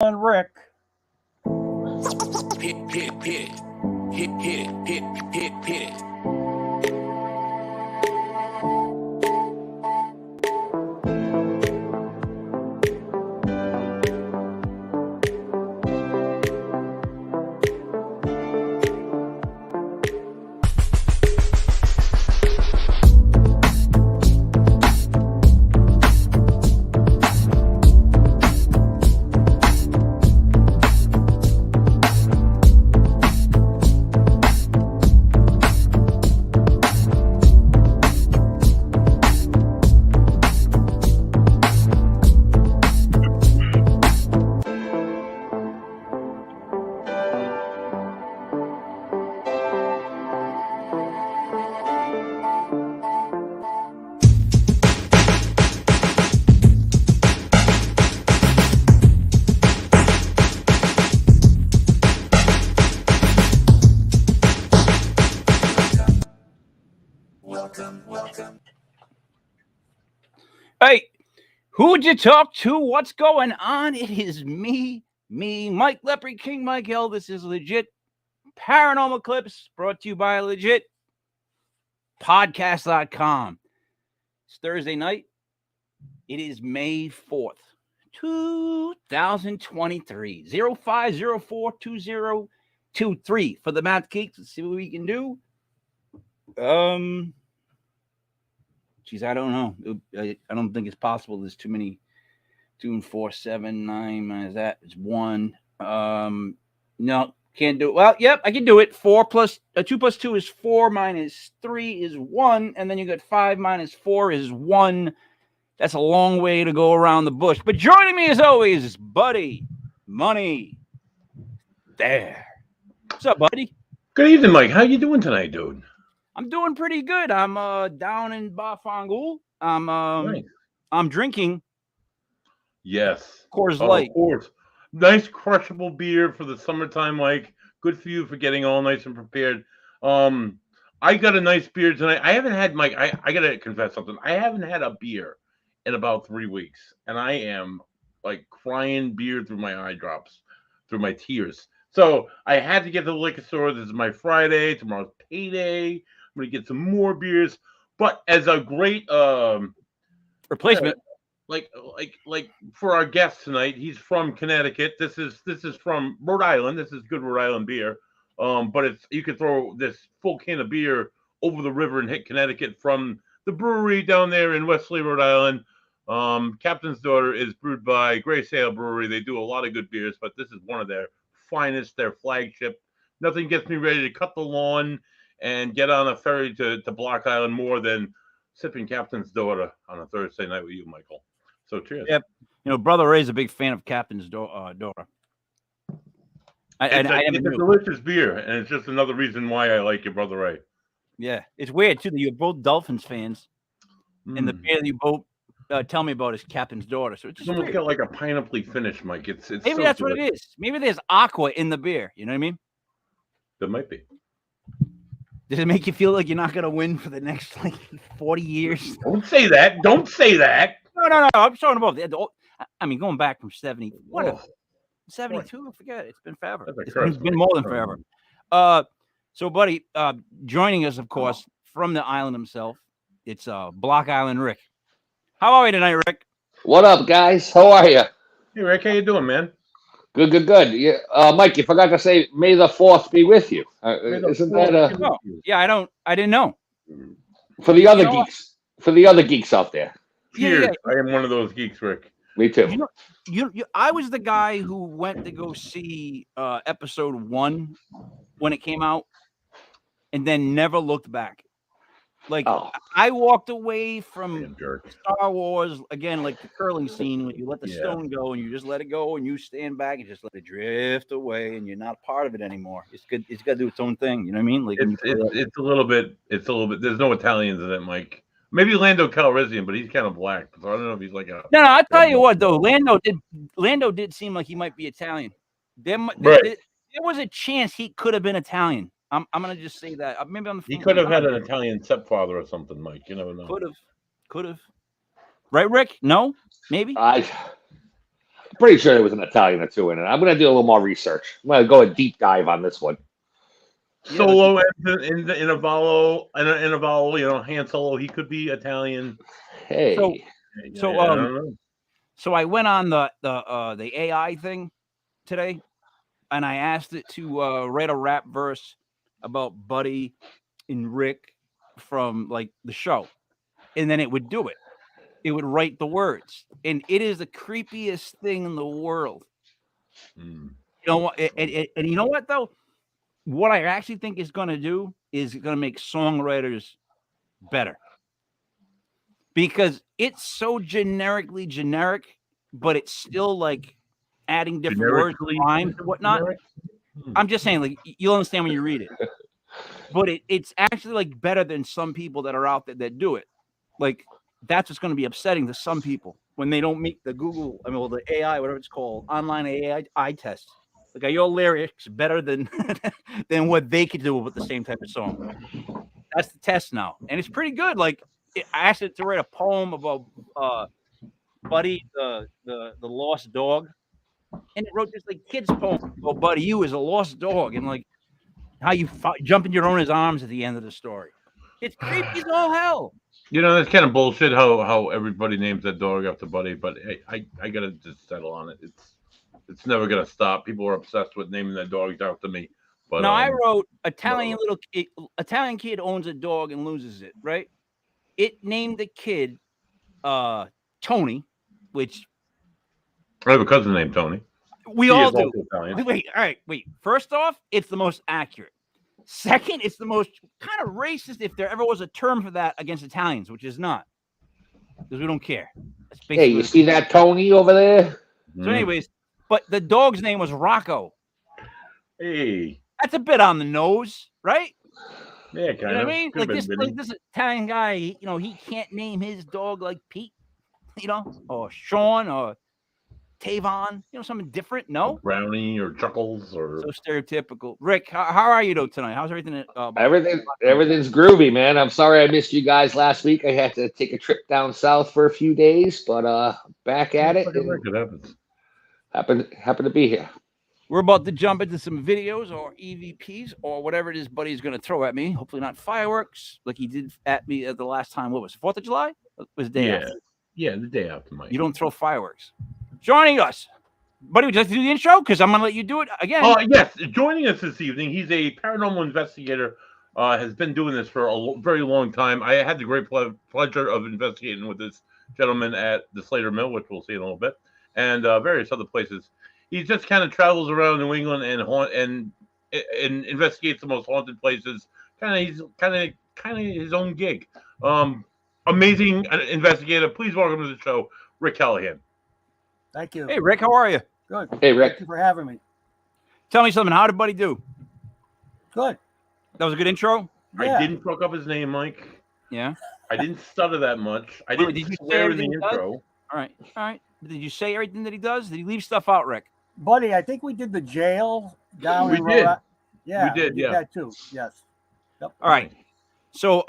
Island Rick. Hit it. Welcome. Hey, who'd you talk to? What's going on? It is me, Mike Lepre, King Mike L. This is Legit Paranormal Clips, brought to you by Legit Podcast.com. It's Thursday night. It is May 4th, 2023. 05042023 for the math geeks. Let's see what we can do. Geez, I don't know. I don't think it's possible. There's too many. 2 and 4, 7, 9 minus that is 1. No, can't do it. Well, yep, I can do it. 2 plus 2 is 4 minus 3 is 1, and then you got 5 minus 4 is 1. That's a long way to go around the bush. But joining me as always is Buddy Money Thayer. What's up, buddy? Good evening, Mike. How you doing tonight, dude? I'm doing pretty good. I'm down in Bafangul. Nice. I'm drinking. Yes. Coors Light. Of course. Nice crushable beer for the summertime, Mike. Good for you for getting all nice and prepared. I got a nice beer tonight. I haven't had, Mike, I gotta confess something. I haven't had a beer in about 3 weeks. And I am like crying beer through my eye drops, through my tears. So I had to get to the liquor store. This is my Friday. Tomorrow's payday. I'm gonna get some more beers. But as a great Replacement. like for our guest tonight, he's from Connecticut. This is from Rhode Island. This is good Rhode Island beer. But you could throw this full can of beer over the river and hit Connecticut from the brewery down there in Wesley, Rhode Island. Captain's Daughter is brewed by Grace Ale Brewery. They do a lot of good beers, but this is one of their finest, their flagship. Nothing gets me ready to cut the lawn and get on a ferry to Block Island more than sipping Captain's Daughter on a Thursday night with you, Michael. So cheers. Yep. You know, Brother Ray's a big fan of Captain's Daughter. It's a delicious beer, and it's just another reason why I like your Brother Ray. Yeah. It's weird, too, that you're both Dolphins fans, and the beer that you both tell me about is Captain's Daughter. So it's almost got like a pineapple finish, Mike. It's maybe so that's good. what it is. Maybe there's aqua in the beer. You know what I mean? There might be. Does it make you feel like you're not going to win for the next, 40 years? Don't say that. Don't say that. No. I'm talking about going back from 70. What? 72? I forget. It's been forever. It's been more than forever. So, buddy, joining us, of course, from the island himself, it's Block Island Rick. How are you tonight, Rick? What up, guys? How are you? Hey, Rick, how you doing, man? Good. Yeah, Mike, you forgot to say, May the 4th be with you. Isn't that yeah, I didn't know. For the other geeks. For the other geeks out there. Cheers. Yeah. I am one of those geeks, Rick. Me too. I was the guy who went to go see episode 1 when it came out and then never looked back. I walked away from Star Wars, again, like the curling scene, when you let the stone go and you just let it go and you stand back and just let it drift away and you're not a part of it anymore. It's good. It's got to do its own thing. You know what I mean? Like it's a little bit. There's no Italians in it, Mike. Maybe Lando Calrissian, but he's kind of black. So I don't know if he's like a. No. I tell you what, though, Lando did seem like he might be Italian. There was a chance he could have been Italian. I'm gonna just say that. Maybe on the he could have had an Italian stepfather or something, Mike. You never know. Could have. Right, Rick? No, maybe. pretty sure there was an Italian or two in it. I'm gonna do a little more research. I'm gonna go a deep dive on this one. Solo in a vowel, Han Solo. He could be Italian. Hey, So I went on the AI thing today, and I asked it to write a rap verse about Buddy and Rick from like the show, and then it would do it. It would write the words, and it is the creepiest thing in the world. You know what? And you know what though? What I actually think is going to do is going to make songwriters better, because it's so generically generic, but it's still like adding different words, rhymes, and whatnot. I'm just saying, like, you'll understand when you read it. But it's actually like better than some people that are out there that do it. Like, that's what's going to be upsetting to some people when they don't meet the Google, the AI, whatever it's called, online AI test. Like, are your lyrics better than than what they could do with the same type of song? That's the test now, and it's pretty good. Like, I asked it to write a poem about Buddy, the lost dog, and it wrote this like kid's poem about Buddy, you as a lost dog, and like how you jump in your owner's arms at the end of the story. It's creepy as all hell. That's kind of bullshit how everybody names that dog after Buddy, but I gotta just settle on it. It's never gonna stop. People are obsessed with naming their dogs after me. But no, I wrote Italian kid owns a dog and loses it. Right? It named the kid Tony, which I have a cousin named Tony. We all do. Wait. First off, it's the most accurate. Second, it's the most kind of racist if there ever was a term for that against Italians, which is not, because we don't care. Hey, you see that Tony over there? So, anyways, but the dog's name was Rocco. Hey, that's a bit on the nose, right? Yeah, kind of. You know what I mean? Like this Italian guy, he can't name his dog like Pete, or Sean or Tavon, something different. No, Brownie or Chuckles or so stereotypical. Rick, how are you though tonight? How's everything? Everything's groovy, man. I'm sorry I missed you guys last week. I had to take a trip down south for a few days, but back at it. Happened to be here. We're about to jump into some videos or EVPs or whatever it is Buddy's going to throw at me. Hopefully not fireworks like he did at me at the last time. What was it, 4th of July? It was the day after. Yeah, the day after, Mike. You don't throw fireworks. Joining us, Buddy, would you like to do the intro? Because I'm going to let you do it again. Yes, joining us this evening, he's a paranormal investigator, has been doing this for a very long time. I had the great pleasure of investigating with this gentleman at the Slater Mill, which we'll see in a little bit, and various other places. He just kind of travels around New England and investigates the most haunted places. Kind of his own gig. Amazing investigator. Please welcome to the show, Rick Callahan. Thank you. Hey, Rick, how are you? Good. Hey, Rick. Thank you for having me. Tell me something. How did Buddy do? Good. That was a good intro? Yeah. I didn't fuck up his name, Mike. Yeah. I didn't stutter that much. I didn't swear in the intro. All right. Did you say everything that he does? Did he leave stuff out, Rick? Buddy, I think we did the jail down in did. Yeah, we did that too. Yes. Yep. All right. So,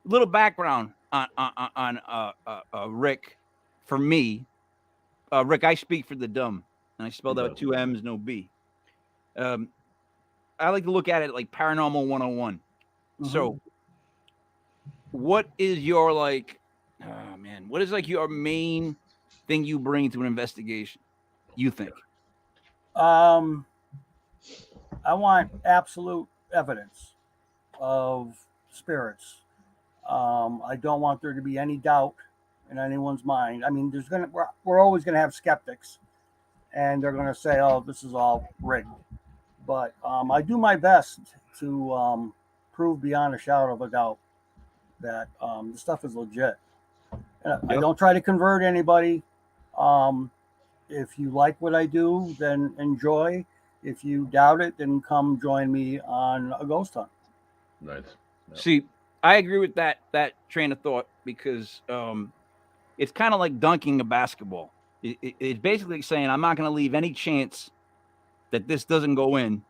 little background on Rick. For me, Rick, I speak for the dumb, and I spell that with 2 M's, no B. I like to look at it like Paranormal 101. Mm-hmm. So, what is your what is your main thing you bring to an investigation? You think? I want absolute evidence of spirits. I don't want there to be any doubt in anyone's mind. I mean, we're always gonna have skeptics, and they're gonna say, "Oh, this is all rigged." But I do my best to prove beyond a shadow of a doubt that the stuff is legit. I don't try to convert anybody. If you like what I do, then enjoy. If you doubt it, then come join me on a ghost hunt. Nice. Yep. See, I agree with that train of thought, because it's kind of like dunking a basketball. It's basically saying, I'm not going to leave any chance that this doesn't go in.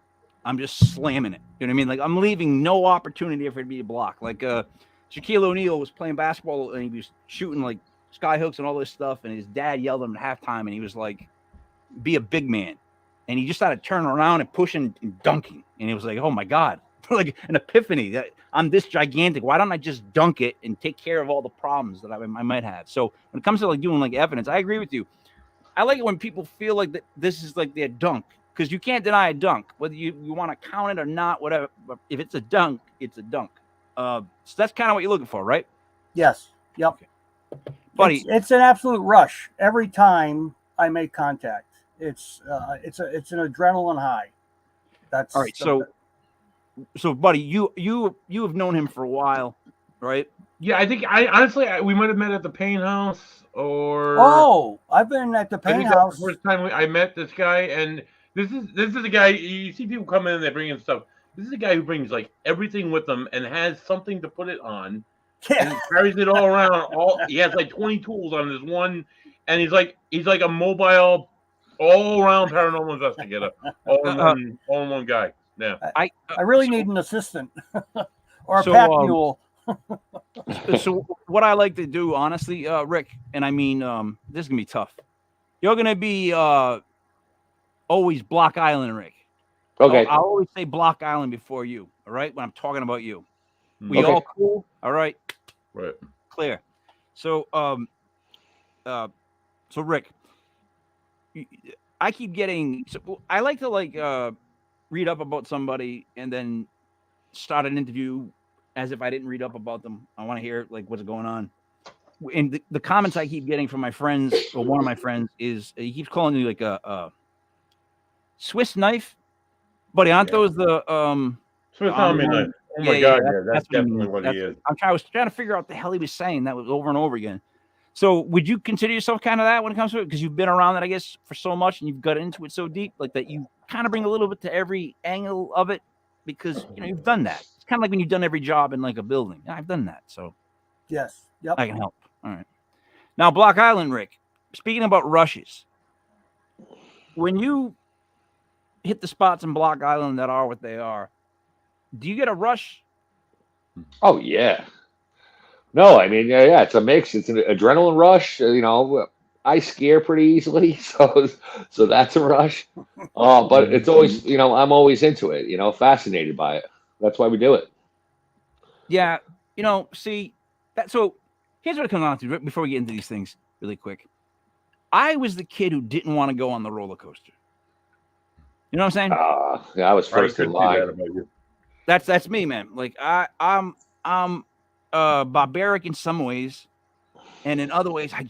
I'm just slamming it. You know what I mean? Like, I'm leaving no opportunity for it to be a block. Like Shaquille O'Neal was playing basketball and he was shooting like sky hooks and all this stuff, and his dad yelled at him at halftime, and he was like, "Be a big man," and he just started turning around and pushing and dunking, and it was like, "Oh my God!" Like an epiphany that I'm this gigantic. Why don't I just dunk it and take care of all the problems that I might have? So when it comes to like doing like evidence, I agree with you. I like it when people feel like that this is like their dunk, because you can't deny a dunk, whether you want to count it or not, whatever. But if it's a dunk, it's a dunk. So that's kind of what you're looking for, right? Yes. Yep. Okay. Buddy, it's an absolute rush every time I make contact. It's an adrenaline high. That's all right. So buddy, you have known him for a while, right? Yeah, I think we might have met at the Payne House, or I've been at the I Payne think that's House. the first time I met this guy, and this is a guy. You see people come in and they bring in stuff. This is a guy who brings like everything with him and has something to put it on, and he carries it all around. He has like 20 tools on this one, and he's like a mobile, all around paranormal investigator, all in one guy. Yeah, I really need an assistant or a pack mule. So what I like to do, honestly, Rick, and I mean, this is gonna be tough. You're gonna be always Block Island, Rick. Okay. I'll always say Block Island before you. All right, when I'm talking about you, we Okay. all cool. All right, right. Clear. So, so Rick, I keep getting. So I like to read up about somebody and then start an interview as if I didn't read up about them. I want to hear like what's going on. And the comments I keep getting from my friends, or one of my friends, is he keeps calling me like a Swiss knife. Buddy, aren't those the Swiss Army knife? Oh my God, yeah, that's definitely what he is. I was trying to figure out what the hell he was saying. That was over and over again. So would you consider yourself kind of that when it comes to it? Because you've been around it, I guess, for so much, and you've got into it so deep, like that you kind of bring a little bit to every angle of it, because you've done that. It's kind of like when you've done every job in like a building. I've done that, so yes, yep, I can help. All right. Now, Block Island, Rick. Speaking about rushes, when you hit the spots in Block Island that are what they are, do you get a rush? Oh yeah. No, I mean, yeah, it's a mix. It's an adrenaline rush. I scare pretty easily, so that's a rush. But it's always, I'm always into it. Fascinated by it. That's why we do it. Yeah, see that. So here's what it comes down to. Before we get into these things, really quick, I was the kid who didn't want to go on the roller coaster. You know what I'm saying? Yeah, I was first in line. That's me, man. Like I'm barbaric in some ways, and in other ways, I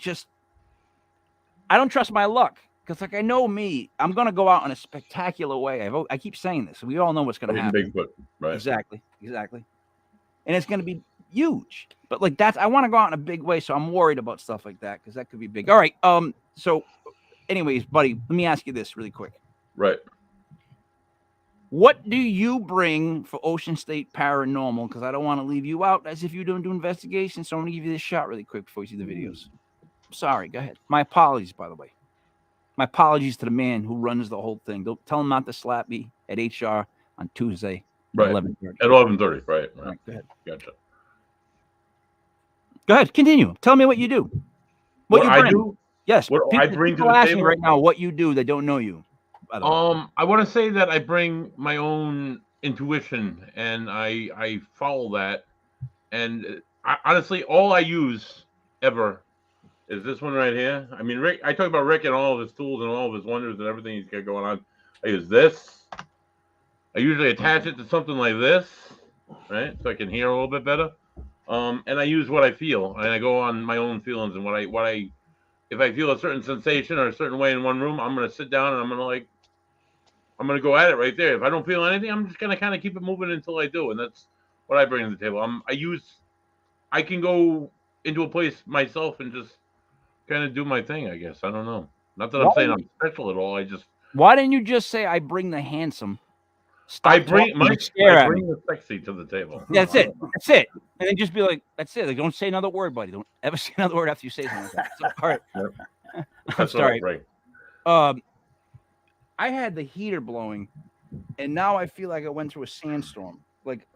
don't trust my luck, because like I know me, I'm gonna go out in a spectacular way. I keep saying this. We all know what's gonna happen. Bigfoot, right? Exactly, and it's gonna be huge. But like I want to go out in a big way, so I'm worried about stuff like that because that could be big. All right. So, anyways, buddy, let me ask you this really quick. Right. What do you bring for Ocean State Paranormal? Because I don't want to leave you out as if you don't do investigations. So I'm going to give you this shot really quick before you see the videos. Sorry, go ahead. My apologies, by the way. My apologies to the man who runs the whole thing. Don't tell him not to slap me at HR on Tuesday at 11:30. At 11:30, right. All right, go ahead. Gotcha. Go ahead, continue. Tell me what you do. What you bring. I do? Yes. What I bring to the table right now, what you do, they don't know you. I want to say that I bring my own intuition, and I follow that. And honestly, all I use ever is this one right here. I mean, Rick. I talk about Rick and all of his tools and all of his wonders and everything he's got going on. I use this. I usually attach it to something like this, right, so I can hear a little bit better. And I use what I feel, and I go on my own feelings and what I. If I feel a certain sensation or a certain way in one room, I'm gonna sit down and I'm gonna go at it right there. If I don't feel anything, I'm just gonna kind of keep it moving until I do, and that's what I bring to the table. I can go into a place myself and just kind of do my thing, I guess. I don't know. Not that I'm saying I'm special at all. Why didn't you just say I bring the handsome? I bring the sexy to the table. Yeah, that's it. That's it. And then just be like, that's it. Like, don't say another word, buddy. Don't ever say another word after you say something like that. So, all right. Yep. I'm sorry. Right. I had the heater blowing, and now I feel like I went through a sandstorm. Like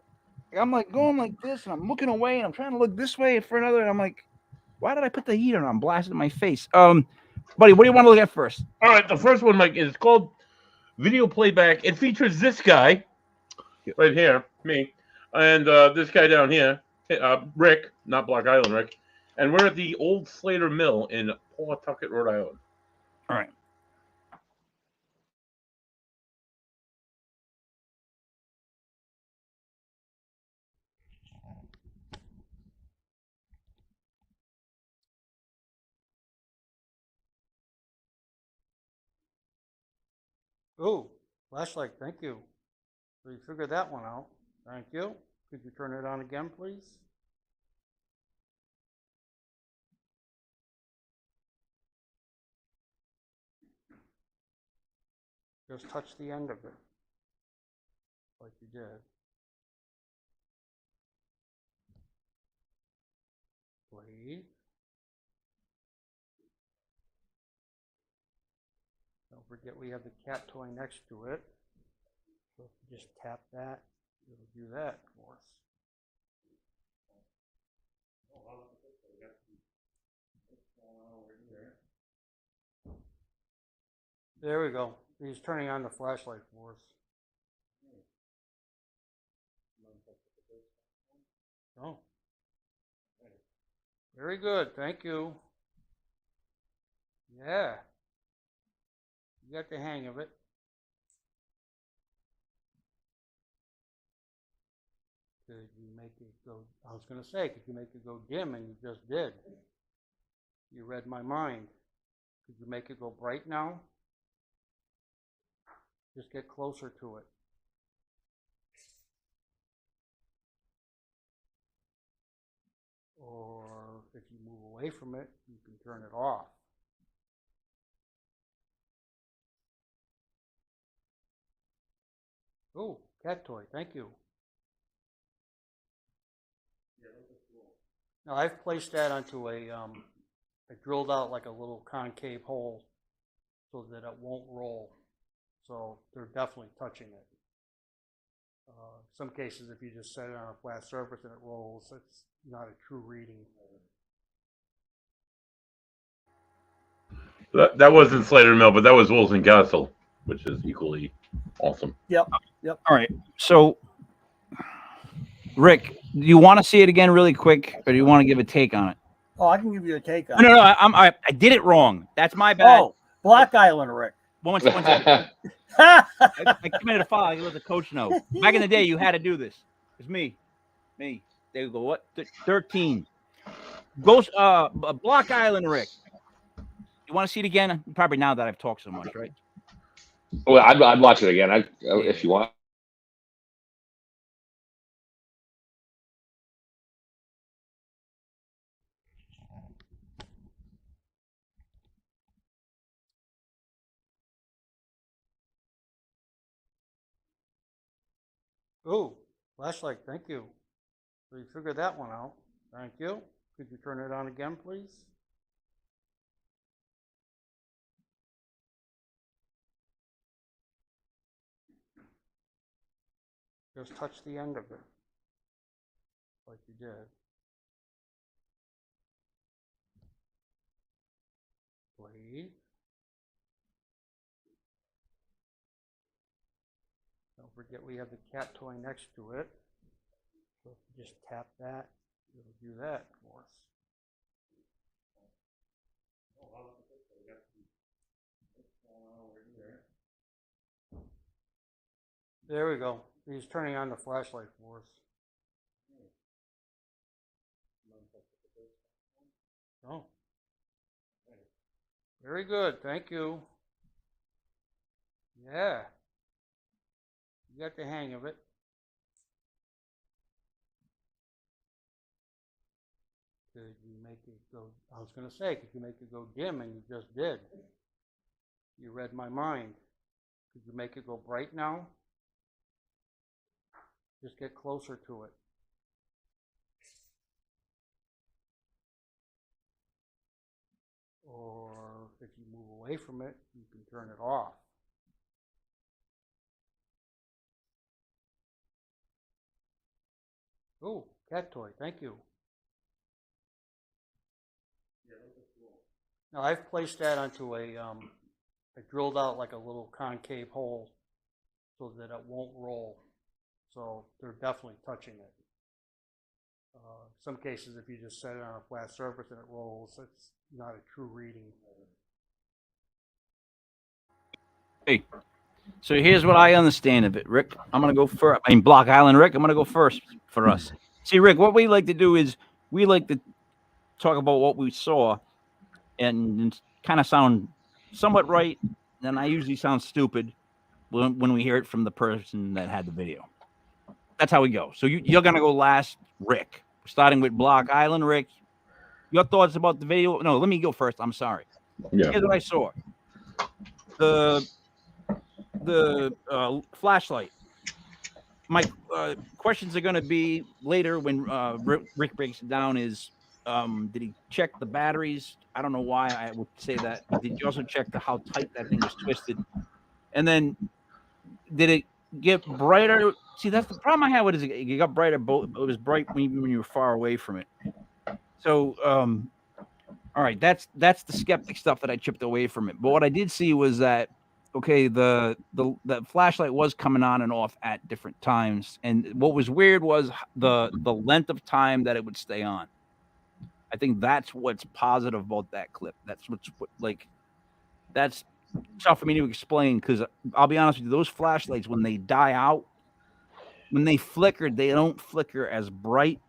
I'm like going like this, and I'm looking away, and I'm trying to look this way for another, and I'm like, Why did I put the heat on? I'm blasting my face. Buddy, what do you want to look at first? All right, the first one, Mike, is called Video Playback. It features this guy right here, me, and this guy down here, Rick, not Block Island Rick, and we're at the old Slater Mill in Pawtucket, Rhode Island. All right. Oh, flashlight, thank you. So you figured that one out. Thank you. Could you turn it on again, please? Just touch the end of it, like you did. Please. Don't forget we have the cat toy next to it. So if you just tap that, it'll do that for us. There we go. He's turning on the flashlight for us. Oh. Very good. Thank you. Yeah. You got the hang of it. Could you make it go, I was going to say, could you make it go dim? And you just did. You read my mind. Could you make it go bright now? Just get closer to it. Or if you move away from it, you can turn it off. Oh, cat toy, thank you. Now I've placed that onto I drilled out like a little concave hole so that it won't roll. So they're definitely touching it. Some cases, if you just set it on a flat surface and it rolls, it's not a true reading. That wasn't Slater Mill, but that was Wilson Castle, which is equally awesome. Yep. All right. So, Rick, do you want to see it again really quick, or do you want to give a take on it? Oh, I can give you a take on No, it. I did it wrong. That's my bad. Oh, Block Island Rick. One second. I committed a foul. I let the coach know. Back in the day, you had to do this. It's me. There you go. What? 13. Ghost. Block Island Rick. You want to see it again? Probably now that I've talked so much, right? Well, I'd watch it again. If you want. Oh, flashlight, thank you. So you figured that one out. Thank you. Could you turn it on again, please? Just touch the end of it, like you did. Please. Don't forget we have the cat toy next to it. So if you just tap that, it'll do that for us. There we go. He's turning on the flashlight for us. Oh. Very good. Thank you. Yeah. You got the hang of it. Could you make it go, I was going to say, could you make it go dim? And you just did. You read my mind. Could you make it go bright now? Just get closer to it. Or if you move away from it, you can turn it off. Oh, cat toy, thank you. Now I've placed that onto I drilled out like a little concave hole so that it won't roll. So they're definitely touching it. Some cases, if you just set it on a flat surface and it rolls, it's not a true reading. Hey, so here's what I understand of it, Rick. I'm gonna go first. I mean, Block Island, Rick. I'm gonna go first for us. See, Rick, what we like to do is we like to talk about what we saw and kind of sound somewhat right. Then I usually sound stupid when we hear it from the person that had the video. That's how we go. So you're gonna go last, Rick. Starting with Block Island, Rick. Your thoughts about the video? No, let me go first. I'm sorry. Yeah. Here's what I saw. The flashlight. My questions are going to be later when Rick breaks it down is, did he check the batteries? I don't know why I would say that. Did you also check how tight that thing was twisted? And then did it get brighter? See, that's the problem I had with it. It got brighter. It was bright even when you were far away from it. So, all right, that's the skeptic stuff that I chipped away from it. But what I did see was that, okay, the flashlight was coming on and off at different times, and what was weird was the length of time that it would stay on. I think that's what's positive about that clip. That's that's tough for me to explain, because I'll be honest with you, those flashlights, when they die out, when they flicker, they don't flicker as bright,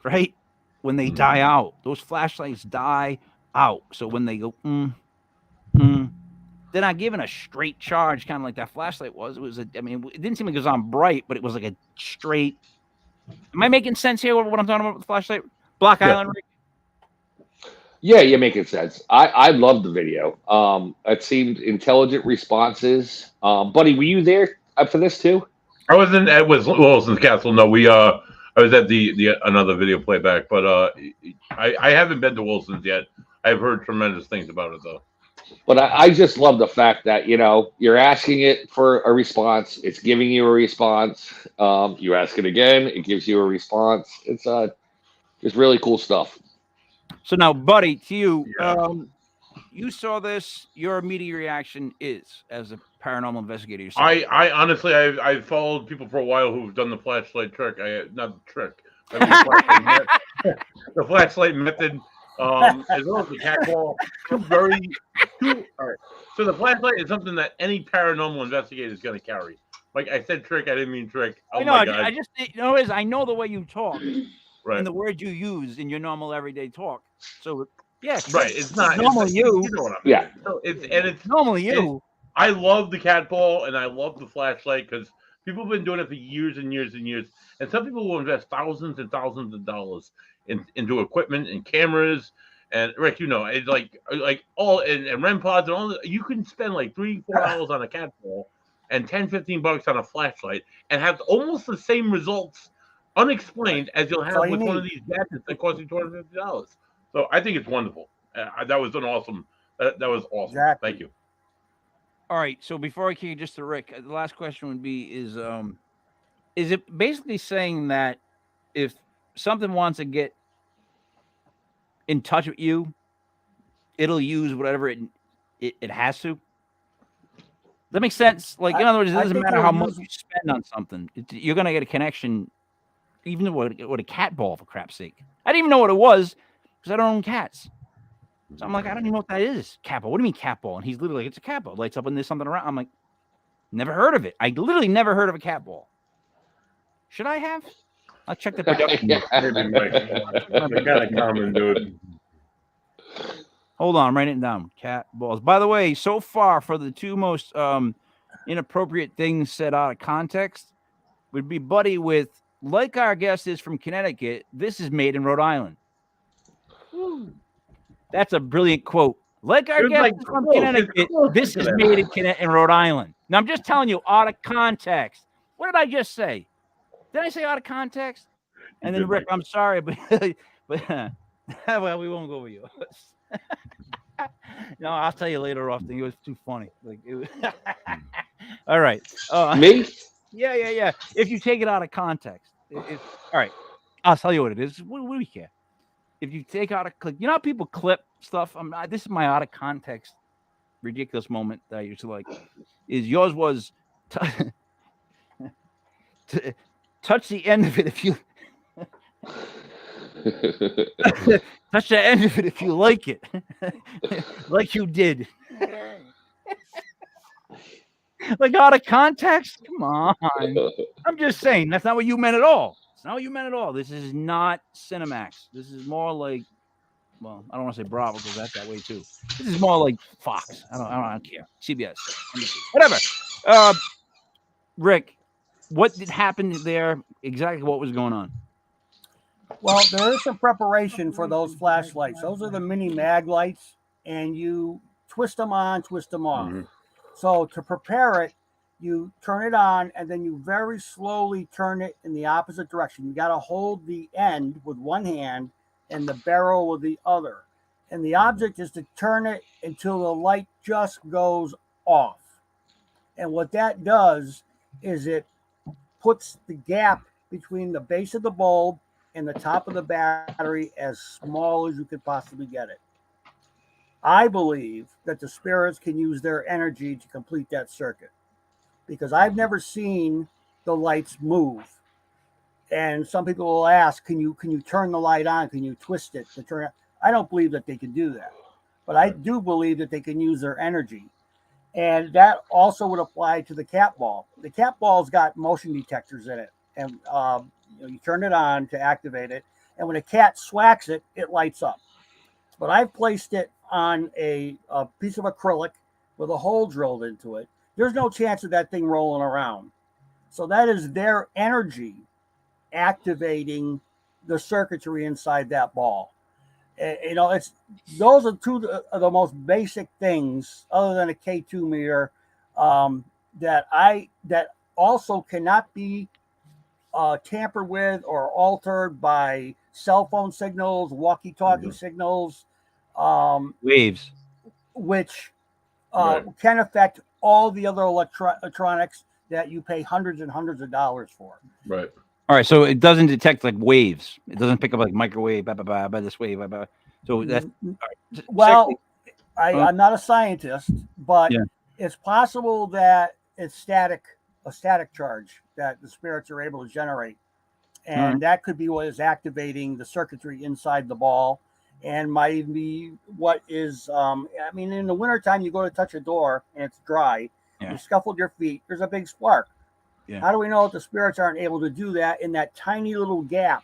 right? When they die out, those flashlights die out. So when they go, they're not giving a straight charge, kind of like that flashlight was. It was it didn't seem like it was on bright, but it was like a straight. Am I making sense here? What I'm talking about with the flashlight? Block Island, Rick? Yeah, you're making sense. I loved the video. It seemed intelligent responses. Buddy, were you there for this too? I wasn't at Wilson's Castle. No, I was at the another video playback, but I haven't been to Wilson's yet. I've heard tremendous things about it though. But I just love the fact that, you're asking it for a response. It's giving you a response. You ask it again, it gives you a response. It's just really cool stuff. So now, Buddy, to you, you saw this. Your immediate reaction is, as a paranormal investigator yourself. I honestly, I've followed people for a while who've done the flashlight trick. Not the trick. I mean, the flashlight method. As well as the cat ball. All right. So the flashlight is something that any paranormal investigator is going to carry. Like I said, trick. I didn't mean trick. Oh, my God. I just I know the way you talk, right, and the words you use in your normal everyday talk. So yes, right. It's not normal. You know what I mean. Yeah. So it's normally you. I love the cat ball and I love the flashlight because people have been doing it for years and years and years, and some people will invest thousands and thousands of dollars into equipment and cameras. And Rick, it's like all and REM pods and all. You can spend like $3-4 on a cat ball and $10-15 on a flashlight and have almost the same results unexplained as you'll have with one of these gadgets that cost you $250. So I think it's wonderful. That was an awesome. That was awesome. Exactly. Thank you. All right. So before I kick it just to Rick, the last question would be: is it basically saying that if something wants to get in touch with you, it'll use whatever it has to? That makes sense. Like, in other words, it doesn't matter how much you spend on something. You're going to get a connection, even with a cat ball, for crap's sake. I didn't even know what it was because I don't own cats. So I'm like, I don't even know what that is. Cat ball. What do you mean cat ball? And he's literally like, it's a cat ball. It lights up and there's something around. I'm like, never heard of it. I literally never heard of a cat ball. Should I have? I'll check the production. Kind of common, dude. Hold on, I'm writing it down. Cat balls. By the way, so far for the two most inappropriate things said out of context would be Buddy with, like our guest is from Connecticut, this is made in Rhode Island. Woo. That's a brilliant quote. Like our guest is from Connecticut, this is made in Rhode Island. Now, I'm just telling you, out of context. What did I just say? Did I say out of context? And then, Rick, I'm sorry, but well, we won't go over yours. No, I'll tell you later off. It was too funny. Like, it was all right. Me? Yeah. If you take it out of context, all right. I'll tell you what it is. What do we care? If you take out how people clip stuff. This is my out of context, ridiculous moment that I used to like. Is yours was touch the end of it if you touch the end of it if you like it, like you did. Like out of context? Come on. I'm just saying that's not what you meant at all. It's not what you meant at all. This is not Cinemax. This is more like, well, I don't want to say Bravo because that's that way too. This is more like Fox. I don't care. CBS, NBC, whatever. Rick, what did happen there? Exactly what was going on? Well, there is some preparation for those flashlights. Those are the mini mag lights, and you twist them on, twist them off. Mm-hmm. So to prepare it, you turn it on, and then you very slowly turn it in the opposite direction. You got to hold the end with one hand and the barrel with the other. And the object is to turn it until the light just goes off. And what that does is it puts the gap between the base of the bulb and the top of the battery as small as you could possibly get it. I believe that the spirits can use their energy to complete that circuit, because I've never seen the lights move. And some people will ask, can you turn the light on? Can you twist it to turn it? I don't believe that they can do that, but I do believe that they can use their energy. And that also would apply to the cat ball. The cat ball's got motion detectors in it, and you turn it on to activate it, and when a cat swats it, it lights up. But I've placed it on a piece of acrylic with a hole drilled into it. There's no chance of that thing rolling around. So that is their energy activating the circuitry inside that ball. It's those are two of the most basic things, other than a K2 meter, that also cannot be tampered with or altered by cell phone signals, walkie-talkie signals, waves, which can affect all the other electronics that you pay hundreds and hundreds of dollars for. Right. All right, so it doesn't detect like waves. It doesn't pick up like microwave, by this wave, So that's right. Well, I'm not a scientist, but it's possible that it's a static charge that the spirits are able to generate, and that could be what is activating the circuitry inside the ball, and might even be what is. In the wintertime, you go to touch a door and it's dry. You scuffled your feet. There's a big spark. Yeah. How do we know that the spirits aren't able to do that in that tiny little gap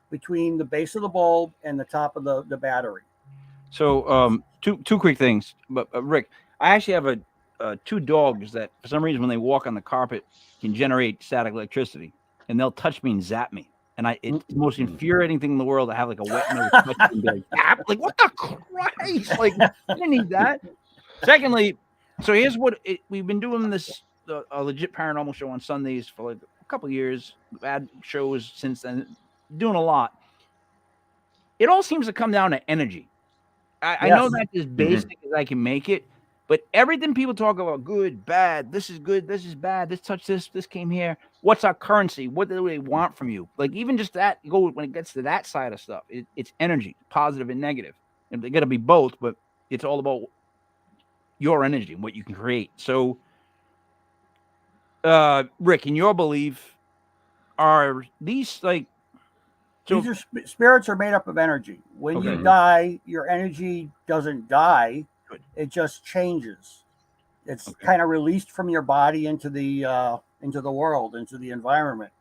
between the base of the bulb and the top of the battery? So two quick things. But Rick, I actually have two dogs that for some reason when they walk on the carpet can generate static electricity, and they'll touch me and zap me. And it's the most infuriating thing in the world to have like a wet nose touch and be like, zap. Like, what the Christ? Like, I didn't need that. Secondly, so here's what we've been doing this a legit paranormal show on Sundays for like a couple of years. We've had shows since then, doing a lot. It all seems to come down to energy. I know that's as basic as I can make it, but everything people talk about, good, bad, this is good, this is bad, this touched this came here. What's our currency? What do they want from you? Like even just that, when it gets to that side of stuff, it's energy, positive and negative. And they got to be both, but it's all about your energy and what you can create. So, Rick, in your belief, are these like... So, these are spirits are made up of energy. When you die, your energy doesn't die; it just changes. It's kind of released from your body into the world, into the environment.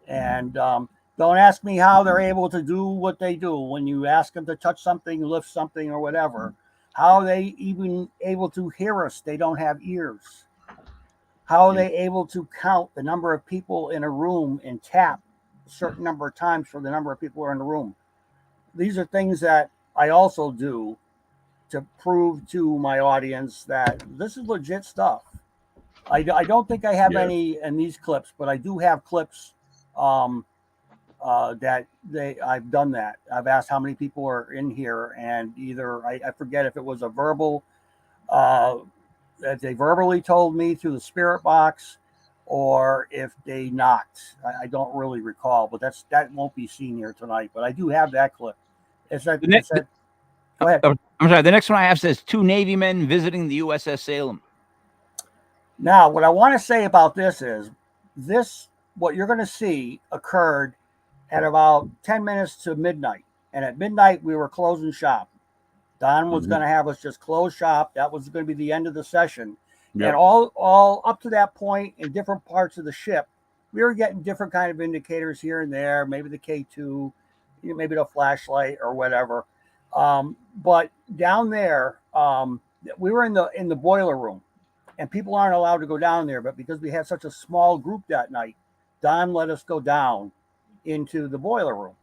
And don't ask me how they're able to do what they do. When you ask them to touch something, lift something, or whatever, how are they even able to hear us? They don't have ears. How are they able to count the number of people in a room and tap a certain number of times for the number of people who are in the room? These are things that I also do to prove to my audience that this is legit stuff. I don't think I have any in these clips, but I do have clips that I've done that. I've asked how many people are in here, and either I forget if it was a verbal that they verbally told me through the spirit box, or if they knocked. I don't really recall, but that won't be seen here tonight. But I do have that clip. Go ahead. I'm sorry. The next one I have says 2 Navy men visiting the USS Salem. Now, what I want to say about this is what you're going to see occurred at about 10 minutes to midnight. And at midnight, we were closing shop. Don was going to have us just close shop. That was going to be the end of the session. Yep. And all up to that point in different parts of the ship, we were getting different kind of indicators here and there, maybe the K2, maybe the flashlight or whatever. But down there, we were in the boiler room, and people aren't allowed to go down there. But because we had such a small group that night, Don let us go down into the boiler room.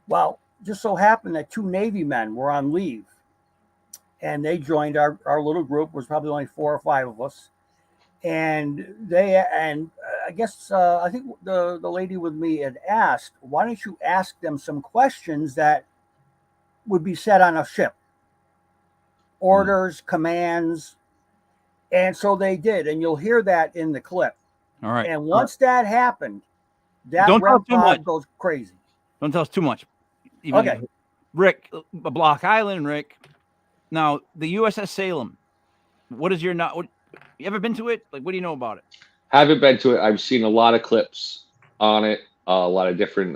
Well, just so happened that 2 Navy men were on leave, and they joined our little group. It was probably only 4 or 5 of us. And I guess I think the lady with me had asked, why don't you ask them some questions that would be said on a ship? Orders, commands. And so they did. And you'll hear that in the clip. All right. And once that happened, that Don't tell red too much. pod goes crazy. Don't tell us too much. Even Okay. Rick, Block Island, Rick. Now, the USS Salem. What is your you ever been to it? Like, what do you know about it? Haven't been to it. I've seen a lot of clips on it, a lot of different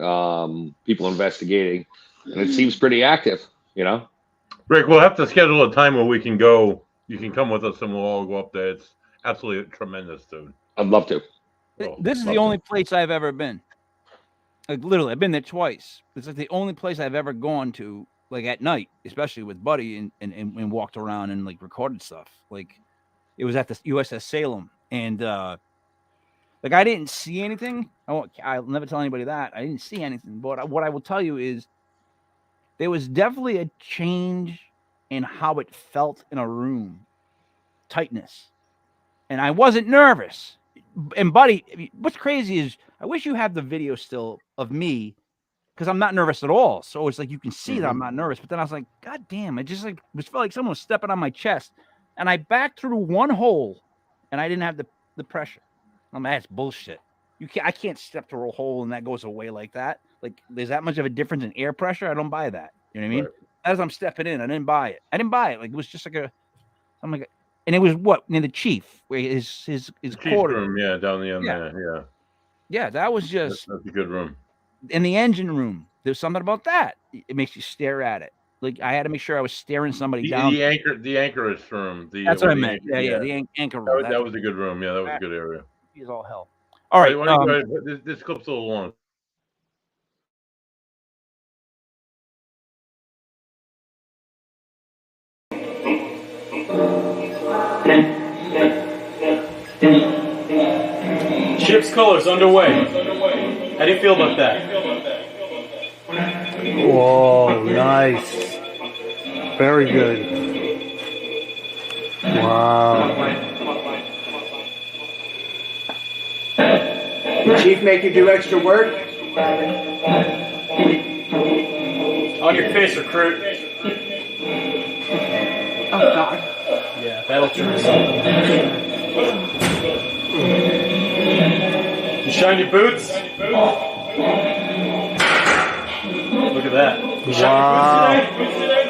people investigating, and it seems pretty active, you know? Rick, we'll have to schedule a time where we can go. You can come with us and we'll all go up there. It's absolutely tremendous, dude. I'd love to. This is the only place I've ever been. Like, literally, I've been there twice. It's like the only place I've ever gone to, like, at night, especially with Buddy, and walked around and, like, recorded stuff. Like, it was at the USS Salem. And, like, I didn't see anything. I'll never tell anybody that. I didn't see anything. But what I will tell you is there was definitely a change in how it felt in a room. Tightness. And I wasn't nervous. And Buddy, what's crazy is I wish you had the video still of me, because I'm not nervous at all. So it's like you can see that I'm not nervous. But then I was like, God damn, it just felt like someone was stepping on my chest. And I backed through one hole, and I didn't have the pressure. I'm like, that's bullshit. I can't step through a hole and that goes away like that. Like, there's that much of a difference in air pressure. I don't buy that. You know what I mean? Right. As I'm stepping in, I didn't buy it. Like, it was just like and it was what near the chief, where his quarter room, yeah, down the end there, yeah. Yeah, that was just That's a good room. in the engine room. There's something about that. It makes you stare at it. Like, I had to make sure I was staring somebody down. The anchorage room. That's what I meant. Yeah, the anchor room. That was a good room. Yeah, that was a good area. He's all hell. All right. This clip's a little long. Ship's colors underway. How do you feel about that? Whoa, nice. Very good. Wow. Chief make you do extra work? On your face, recruit. Oh, God. Yeah, that'll turn us You shine your boots? Look at that. You shine your boots today?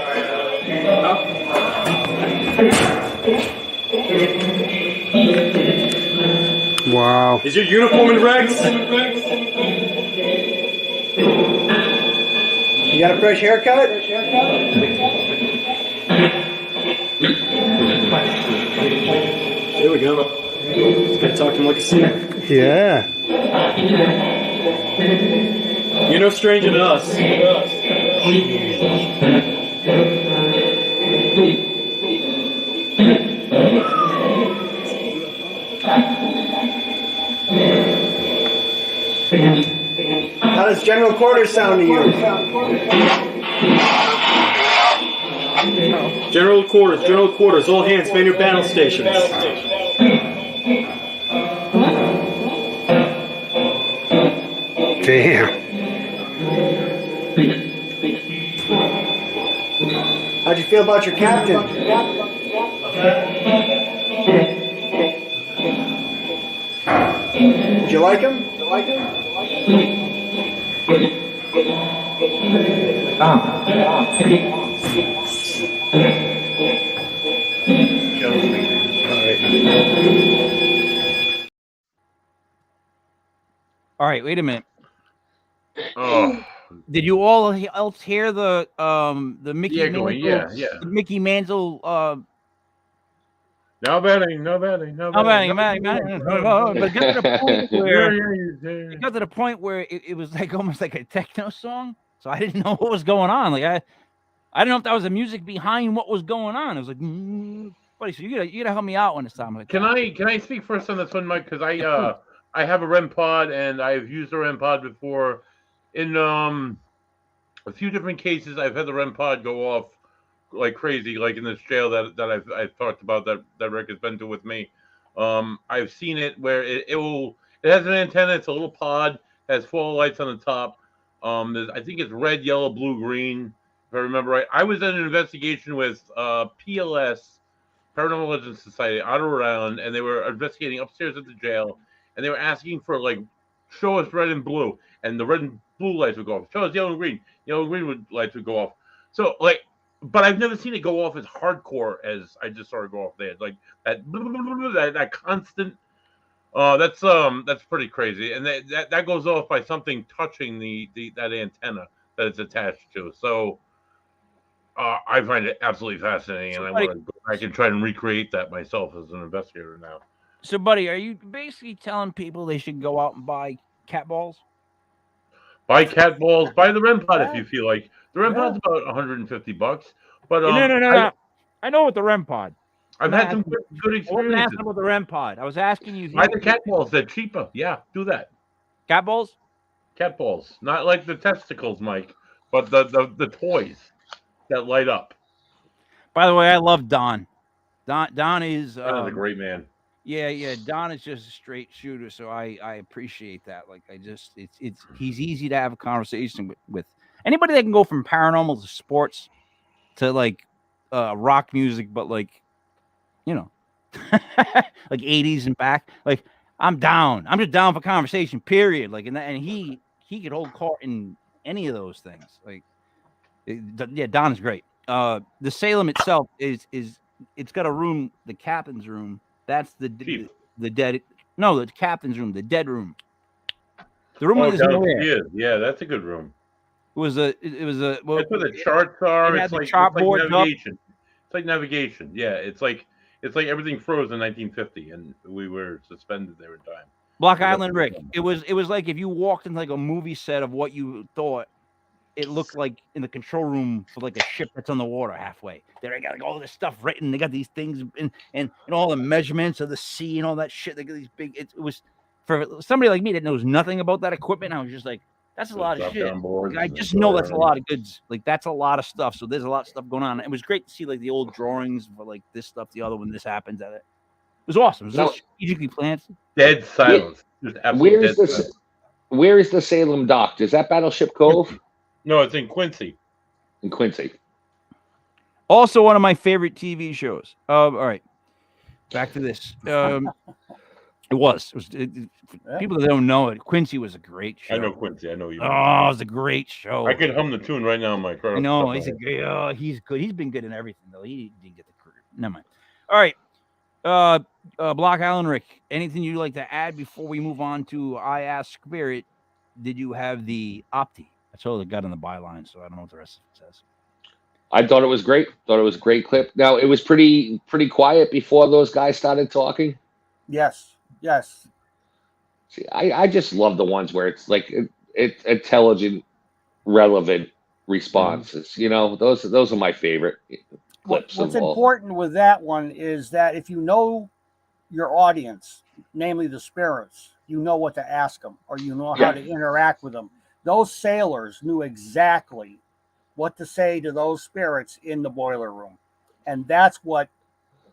Wow. Is your uniform in regs? You got a fresh haircut? There we go. This guy talking like a snake. Yeah. You're no stranger to us. How does general quarters sound to you? General quarters, all hands, man your battle stations. Damn. How'd you feel about your captain? Did you like him? Joe's leaving. All right. All right, wait a minute. Oh, Did you all else hear the Mickey yeah, Mantle? going, yeah. The Mickey Mantle. No betting. But it got to the point where it got to the point where it was like almost like a techno song. So I didn't know what was going on. Like I didn't know if that was the music behind what was going on. It was like, buddy, so you gotta help me out when it's time like Can that. I speak first on this one, Mike? Because I have a REM pod and I've used a REM pod before. In a few different cases, I've had the REM pod go off like crazy, like in this jail that I've talked about that Rick has been to with me. I've seen it where it has an antenna. It's a little pod, has 4 lights on the top. I think it's red, yellow, blue, green. If I remember right, I was in an investigation with PLS, Paranormal Legends Society, out of Rhode Island, and they were investigating upstairs at the jail, and they were asking for like, show us red and blue, and the red and blue lights would go off. Show us yellow and green. Yellow and green lights would go off. So like, but I've never seen it go off as hardcore as I just saw it go off there. Like that constant. That's pretty crazy, and that goes off by something touching that antenna that it's attached to. So I find it absolutely fascinating, and I want to go back and try and recreate that myself as an investigator now. So, buddy, are you basically telling people they should go out and buy cat balls? Buy cat balls, buy the REM pod if you feel like. The REM pod's about $150, but no. I know what the REM pod. I've had some good experiences. I wasn't asking about the REM pod. I was asking you. Buy the cat balls. They're cheaper. Yeah, do that. Cat balls? Cat balls, not like the testicles, Mike, but the toys that light up. By the way, I love Don. Don is Don's a great man. Yeah. Don is just a straight shooter, so I appreciate that. Like he's easy to have a conversation with. Anybody that can go from paranormal to sports to like rock music, but like, you know, like 80s and back. Like I'm down. I'm just down for conversation. Period. Like and he could hold court in any of those things. Like yeah, Don is great. The Salem itself is it's got a room, the captain's room. That's the dead. No, the captain's room, the dead room. The room is nowhere. Yeah, that's a good room. It was a. Well, that's where the charts are. It's like navigation. It's like navigation. Yeah, it's like everything froze in 1950, and we were suspended there in time. Block Island Rick. It was like if you walked in like a movie set of what you thought it looked like in the control room for like a ship that's on the water halfway. They got like all this stuff written. They got these things and all the measurements of the sea and all that shit. They got these big. It was for somebody like me that knows nothing about that equipment. I was just like, that's a lot of shit. Like, I just know that's a lot of goods. Like that's a lot of stuff. So there's a lot of stuff going on. It was great to see like the old drawings for like this stuff, the other when this happens at it. It was awesome. It was strategically planned. Dead silence. Where is the Salem dock? Is that Battleship Cove? No, it's in Quincy. In Quincy. Also, one of my favorite TV shows. All right, back to this. It was people that don't know it. Quincy was a great show. I know Quincy. I know you. Oh, it was a great show. I could hum the tune right now, Mike. I know he's he's good. He's been good in everything though. He didn't get the career. Never mind. All right, Block Island Rick. Anything you'd like to add before we move on to I Ask Spirit? Did you have the Opti? That's all it got on the byline, so I don't know what the rest of it says. I thought it was great. Thought it was a great clip. Now it was pretty quiet before those guys started talking. Yes. See, I just love the ones where it's like it's intelligent, relevant responses. You know, those are my favorite clips. What's important with that one is that if you know your audience, namely the spirits, you know what to ask them, or you know how to interact with them. Those sailors knew exactly what to say to those spirits in the boiler room. And that's what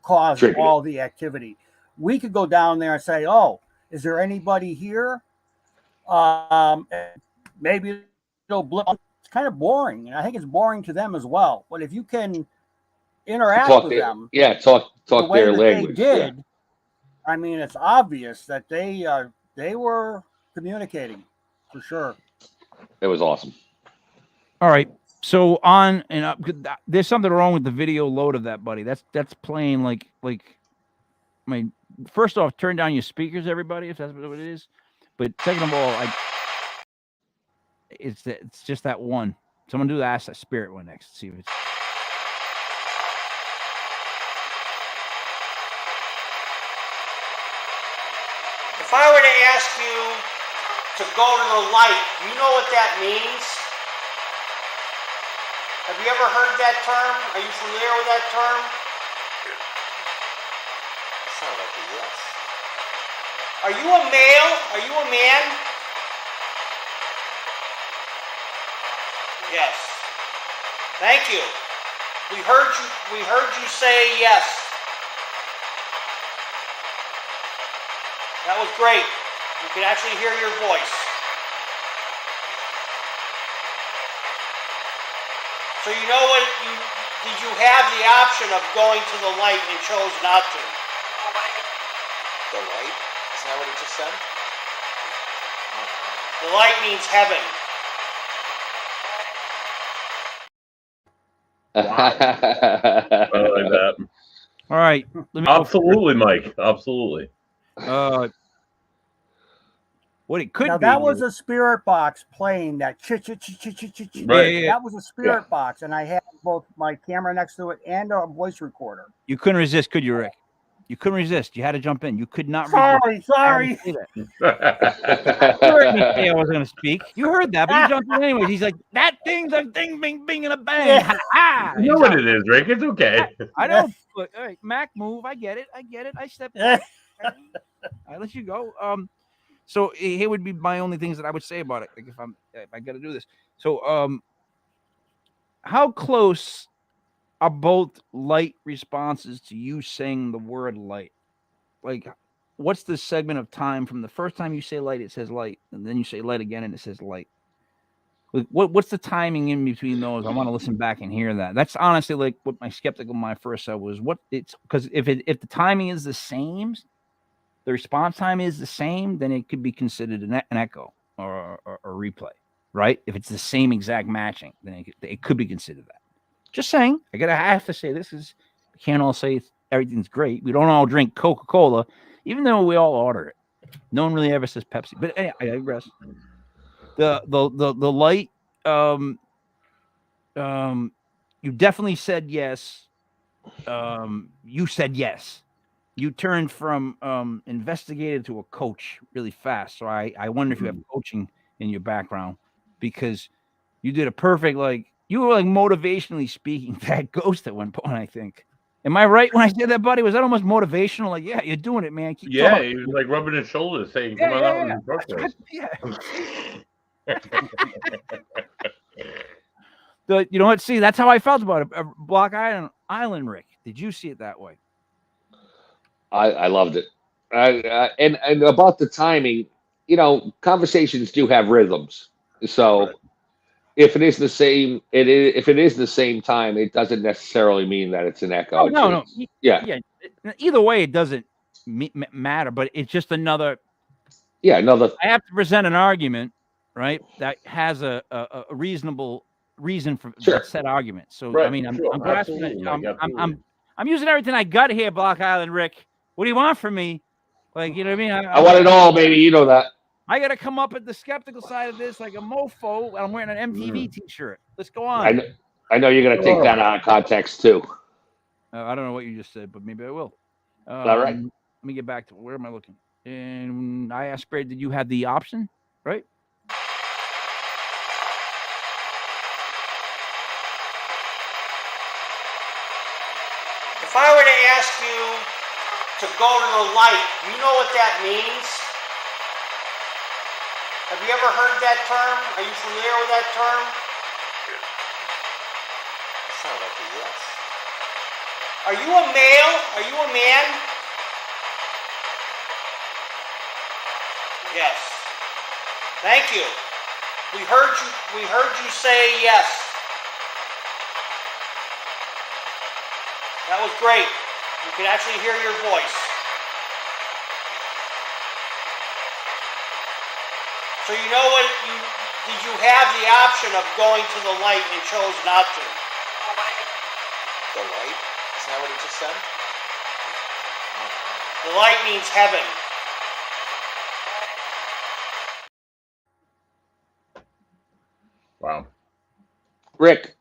caused all the activity. We could go down there and say, oh, is there anybody here? Maybe it'll blip. It's kind of boring. And I think it's boring to them as well. But if you can interact with them. Yeah, talk the way their that language. They did. I mean, it's obvious that they were communicating for sure. It was awesome. All right. So on and up, there's something wrong with the video load of that, buddy. That's playing like. I mean, first off, turn down your speakers, everybody, if that's what it is. But second of all, it's just that one. Someone do ask that spirit one next. See if it's. If I were to ask you to go to the light, you know what that means? Have you ever heard that term? Are you familiar with that term? That sounds like a yes. Are you a male? Are you a man? Yes. Thank you. We heard you say yes. That was great. You could actually hear your voice. So you know what? Did you have the option of going to the light and chose not to? The light? Is that what he just said? The light means heaven. I like that. All right. Absolutely, Mike. Absolutely. What it could Now be. that was a spirit box playing that Right. That was a spirit box, and I had both my camera next to it and a voice recorder. You couldn't resist, could you, Rick? You couldn't resist. You had to jump in. You could not resist. Sorry. You heard me say I wasn't going to speak. You heard that, but you jumped in anyways. He's like, that thing's a ding, bing, bing, and a bang. Yeah. You know what it is, Rick. It's okay. I know. But, all right, Mac, move. I get it. I stepped back. I let you go. So here would be my only things that I would say about it. Like if I got to do this. So how close are both light responses to you saying the word light? Like, what's the segment of time from the first time you say light, it says light, and then you say light again and it says light? Like, what's the timing in between those? I want to listen back and hear that. That's honestly like what my skeptical mind first said was what it's because if the timing is the same, the response time is the same, then it could be considered an echo or a replay, right? If it's the same exact matching, then it could be considered that. Just saying. I have to say this is. We can't all say everything's great. We don't all drink Coca-Cola, even though we all order it. No one really ever says Pepsi. But anyway, I digress. The light. You definitely said yes. You said yes. You turned from investigator to a coach really fast. So I wonder if you have coaching in your background because you did a perfect you were motivationally speaking to that ghost at one point, I think. Am I right when I said that, buddy? Was that almost motivational? Like, yeah, you're doing it, man. Keep talking. He was like rubbing his shoulders saying, come on out and talk to us. You know what? See, that's how I felt about it. Block Island, Rick. Did you see it that way? I loved it. And about the timing, conversations do have rhythms. So if it is the same, if it is the same time, it doesn't necessarily mean that it's an echo. Oh, no. Yeah. Either way, it doesn't matter, but it's just another. Yeah, another. I have to present an argument, right? That has a reasonable reason for that said argument. So right, I mean, I'm grasping it. I'm using everything I got here, Block Island Rick. What do you want from me? Like, you know what I mean? I want it all, baby. You know that. I got to come up at the skeptical side of this like a mofo. I'm wearing an MTV T-shirt. Let's go on. I know you're going to take that out of context too. I don't know what you just said, but maybe I will. All right. Let me get back to where am I looking? And I asked Brad, did you have the option, right? If I were to ask you to go to the light, you know what that means? Have you ever heard that term? Are you familiar with that term? That sounds like a yes. Are you a male? Are you a man? Yes. Thank you. We heard you say yes. That was great. You could actually hear your voice. So you know what? Did you have the option of going to the light and chose not to? The light? Isn't that what it just said? The light means heaven. Wow. Rick,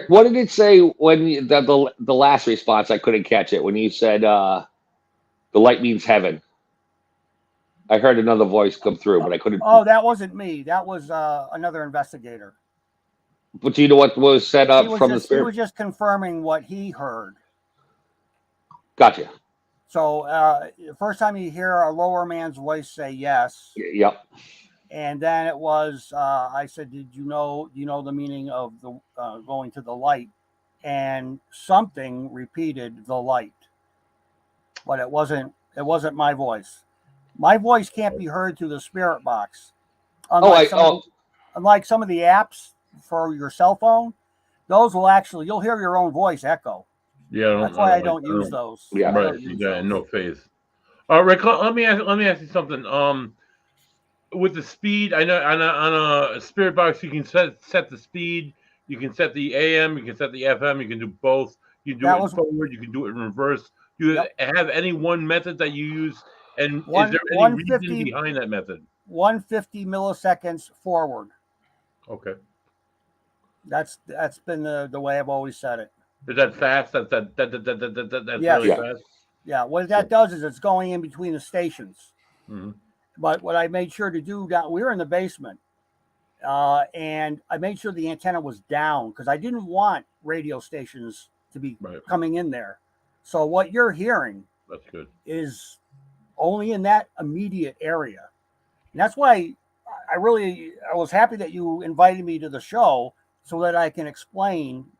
what did it say when the last response? I couldn't catch it when you said the light means heaven. I heard another voice come through, but I couldn't. Oh, that wasn't me. That was another investigator. But do you know what was set up from the He spirit? was just confirming what he heard. Gotcha. So the first time you hear a lower man's voice say yes, Yep. and then it was I said, "Do you know the meaning of the going to the light?" And something repeated the light, but it wasn't my voice. My voice can't be heard through the spirit box. Unlike some of the apps for your cell phone, those will actually, you'll hear your own voice echo. Yeah, that's why I don't use those. Yeah, right. Yeah, no phase. Rick, let me ask you something. With the speed, I know on a spirit box you can set the speed. You can set the AM. You can set the FM. You can do both. You do it forward. You can do it in reverse. Do you have any one method that you use? And is there any reason behind that method? 150 milliseconds forward. Okay. That's been the way I've always said it. Is that fast? That's really fast? Yeah. What that does is it's going in between the stations. Mm-hmm. But what I made sure to do, we were in the basement, and I made sure the antenna was down because I didn't want radio stations to be coming in there. So what you're hearing is only in that immediate area. And that's why I was happy that you invited me to the show so that I can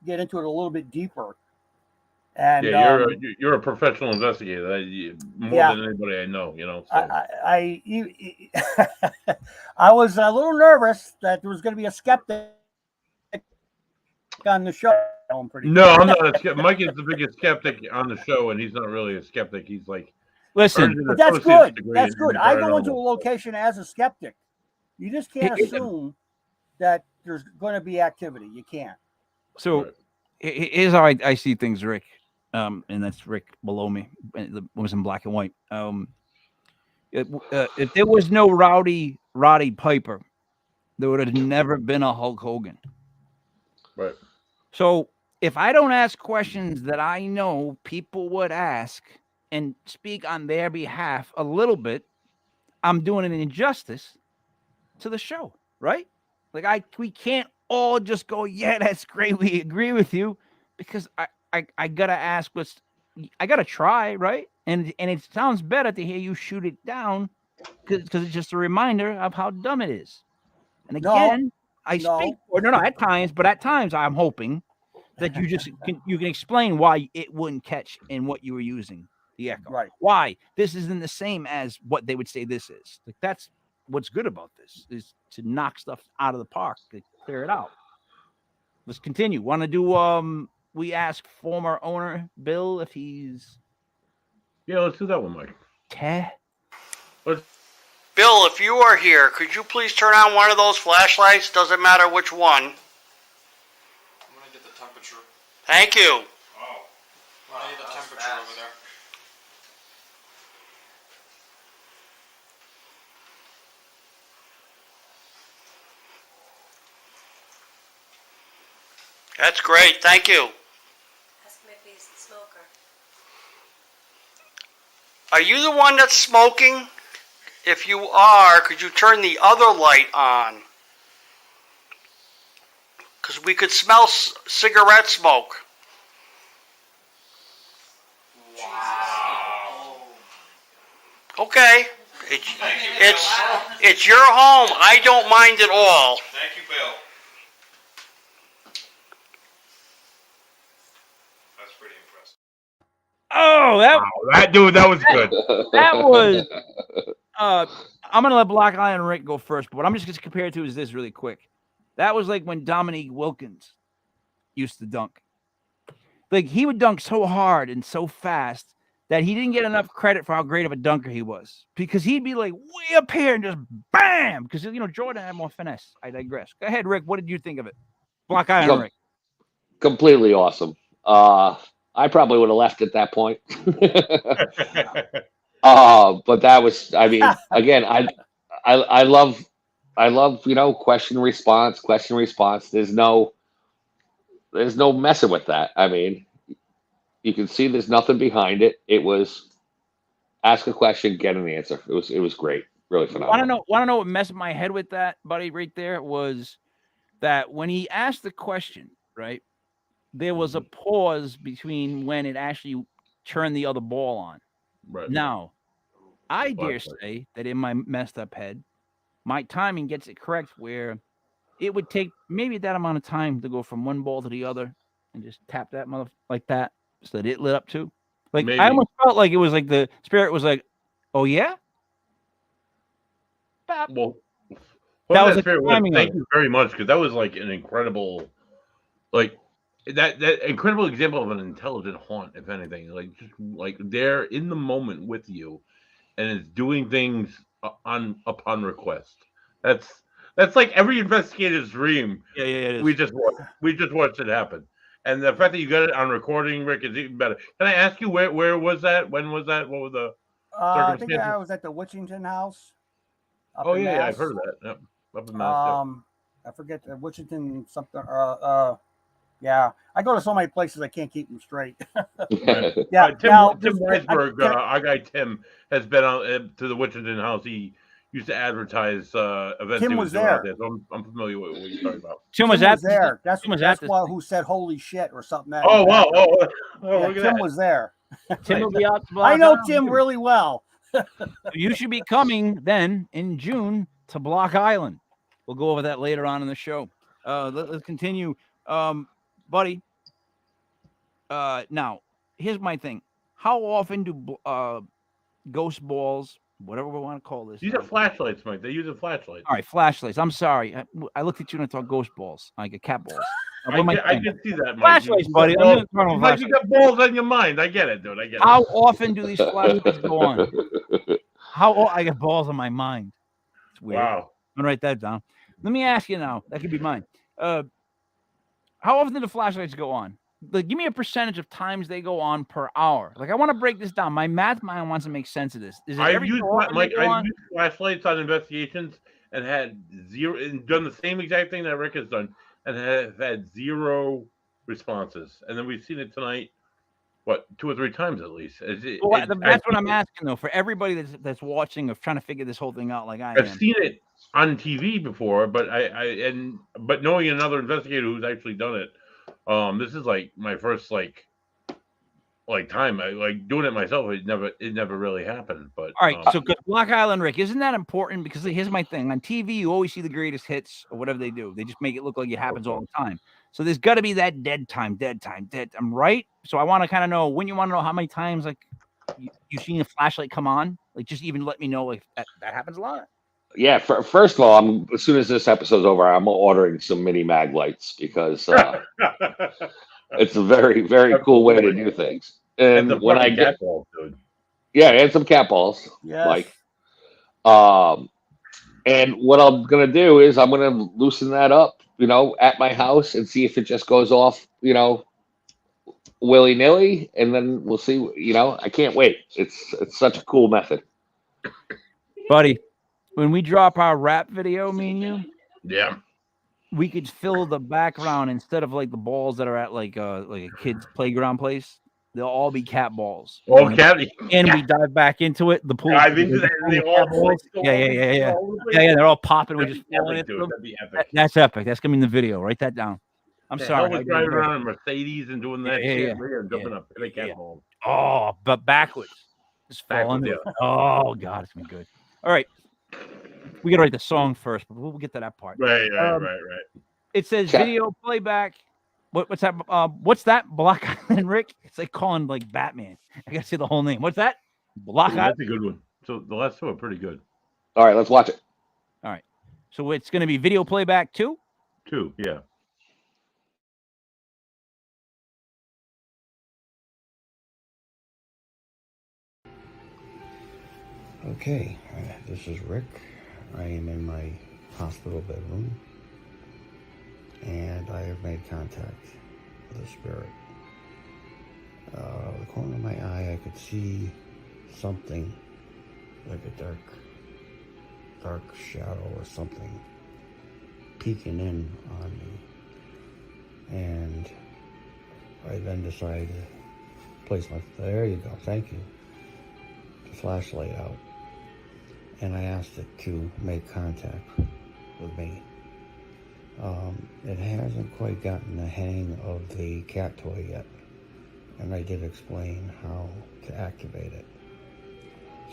get into it a little bit deeper. And you're a professional investigator, more than anybody I know. You know, so. I was a little nervous that there was going to be a skeptic on the show. I'm not a skeptic. Mike is the biggest skeptic on the show, and he's not really a skeptic. He's like, listen, but that's good. That's good. I go into a location as a skeptic. You just can't assume that there's going to be activity. You can't. So here's how I see things, Rick. And that's Rick below me. It was in black and white. If there was no Roddy Piper, there would have never been a Hulk Hogan. Right. So if I don't ask questions that I know people would ask and speak on their behalf a little bit, I'm doing an injustice to the show, right? Like we can't all just go, yeah, that's great. We agree with you, because I gotta ask I gotta try, right? And it sounds better to hear you shoot it down because it's just a reminder of how dumb it is. And again, at times I'm hoping that you can explain why it wouldn't catch in what you were using the echo. Right. Why this isn't the same as what they would say this is. Like, that's what's good about this, is to knock stuff out of the park, to clear it out. Let's continue. Want to do we ask former owner Bill if he's... Yeah, let's do that one, Mike. Bill, if you are here, could you please turn on one of those flashlights? Doesn't matter which one. I'm going to get the temperature. Thank you. Oh. I need the temperature over there. That's great. Thank you. Ask him if he's the smoker. Are you the one that's smoking? If you are, could you turn the other light on? Because we could smell cigarette smoke. Wow. Okay. It's your home. I don't mind at all. Thank you, Bill. That's pretty impressive. Oh, that was good. That was... I'm going to let Black Island Rick go first, but what I'm just going to compare it to is this really quick. That was like when Dominique Wilkins used to dunk. Like, he would dunk so hard and so fast that he didn't get enough credit for how great of a dunker he was, because he'd be like way up here and just bam, because Jordan had more finesse. I digress. Go ahead, Rick. What did you think of it? Block Island Rick. Completely awesome. I probably would have left at that point. But that was, I mean, again, I love, question response. There's no messing with that. I mean, you can see there's nothing behind it. It was ask a question, get an answer. It was great, really phenomenal. Want to know what messed my head with that, buddy? Right there was that when he asked the question, right, there was a pause between when it actually turned the other ball on. Right. Now, I dare say that in my messed up head, my timing gets it correct where it would take maybe that amount of time to go from one ball to the other and just tap that mother like that so that it lit up too. Like maybe. I almost felt like it was like the spirit was like, "Oh yeah." Well, that was thank you very much, because that was like an incredible, like that incredible example of an intelligent haunt, if anything. Like just like they're in the moment with you, and it's doing things upon request. That's like every investigator's dream. Yeah, it is. We just watched it happen. And the fact that you got it on recording, Rick, is even better. Can I ask you where was that? When was that? What were the I think I was at the Witchington house. Oh yeah, I've heard of that. Yep. Up in Mass. I forget the Witchington something. Yeah, I go to so many places I can't keep them straight. Yeah, Tim Weisberg, our guy Tim, has been on to the Witchington house. He used to advertise events. Tim was there. So I'm familiar with what you're talking about. Tim was there. That's who said "holy shit" or something. Oh wow! Yeah, Tim was there. Tim will be out. I know Tim really well. You should be coming then in June to Block Island. We'll go over that later on in the show. Let's continue, buddy. Now, here's my thing. How often do ghost balls, whatever we want to call this? These are flashlights, Mike. They use a flashlight. All right, flashlights. I'm sorry. I looked at you and I thought ghost balls, like a cat balls. I can see that, Mike. Flashlights, buddy. Mike, you got balls on your mind. I get it, dude. I get it. How often do these flashlights go on? I got balls on my mind. It's weird. Wow. I'm gonna write that down. Let me ask you now. That could be mine. How often do the flashlights go on? Like, give me a percentage of times they go on per hour. Like, I want to break this down. My math mind wants to make sense of this. I've used flashlights on investigations and had zero, and done the same exact thing that Rick has done, and have had zero responses. And then we've seen it tonight, 2 or 3 times at least. That's what I'm asking though, for everybody that's watching, of trying to figure this whole thing out. Like I've seen it on TV before, but but knowing another investigator who's actually done it, this is like my first time. I doing it myself. It never really happened. But all right, so Block Island Rick, isn't that important? Because here's my thing: on TV, you always see the greatest hits or whatever they do. They just make it look like it happens all the time. So there's got to be that dead time. I'm right. So I want to kind of know, when you want to know how many times you've seen a flashlight come on. Like, just even let me know if that happens a lot. Yeah. First of all, as soon as this episode's over, I'm ordering some mini mag lights, because it's a very, very cool way to do things. And when I get balls, dude. Yeah, and some cat balls, yes. Mike. And what I'm gonna do is I'm gonna loosen that up, at my house, and see if it just goes off, willy-nilly, and then we'll see. I can't wait. It's such a cool method, buddy. When we drop our rap video, me and you, yeah, we could fill the background, instead of like the balls that are at like a kid's playground place. They'll all be cat balls. Oh, cat! And we dive back into it. The pool. Dive into that. Yeah. They're all popping. We're just falling into them. That's epic. That's gonna be in the video. Write that down. I'm sorry. I was driving around in Mercedes and doing that shit. We're jumping up in a cat ball. Oh, but backwards. Just falling. Oh God, it's gonna be good. All right. We gotta write the song first, but we'll get to that part. Right. It says video playback. What's that? What's that? Block Island Rick? It's like calling like Batman. I gotta say the whole name. What's that? Block Island. That's a good one. So the last 2 are pretty good. All right, let's watch it. All right. So it's gonna be video playback 2? 2, yeah. Okay, this is Rick. I am in my hospital bedroom, and I have made contact with a spirit. The corner of my eye, I could see something like a dark shadow or something peeking in on me, and I then decided to place there you go, thank you, the flashlight out, and I asked it to make contact with me. It hasn't quite gotten the hang of the cat toy yet, and I did explain how to activate it.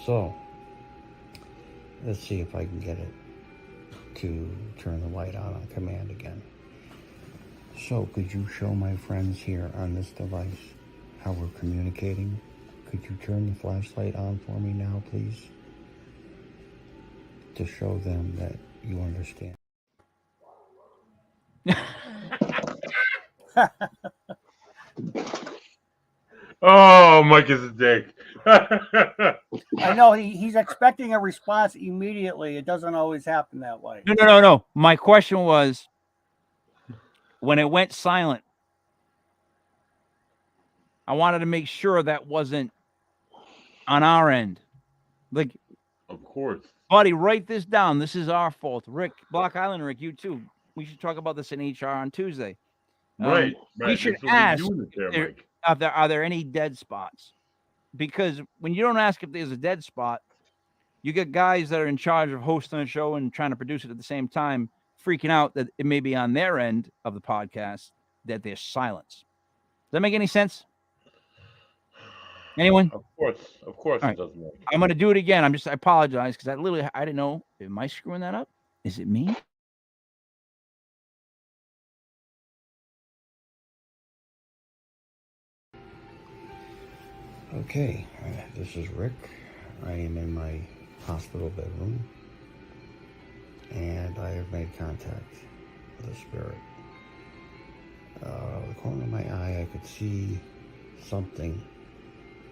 So, let's see if I can get it to turn the light on command again. So, could you show my friends here on this device how we're communicating? Could you turn the flashlight on for me now, please? To show them that you understand. Oh, Mike is a dick. I know he's expecting a response immediately. It doesn't always happen that way. No. My question was, when it went silent, I wanted to make sure that wasn't on our end. Like, of course. Buddy, write this down. This is our fault. Rick, Block Island Rick, you too. We should talk about this in HR on Tuesday. Right. We should ask, are there any dead spots? Because when you don't ask if there's a dead spot, you get guys that are in charge of hosting a show and trying to produce it at the same time, freaking out that it may be on their end of the podcast that there's silence. Does that make any sense? Anyone? Of course right. It doesn't work. I'm going to do it again. I apologize because I didn't know. Am I screwing that up? Is it me? Okay, this is Rick. I am in my hospital bedroom, and I have made contact with a spirit. The corner of my eye, I could see something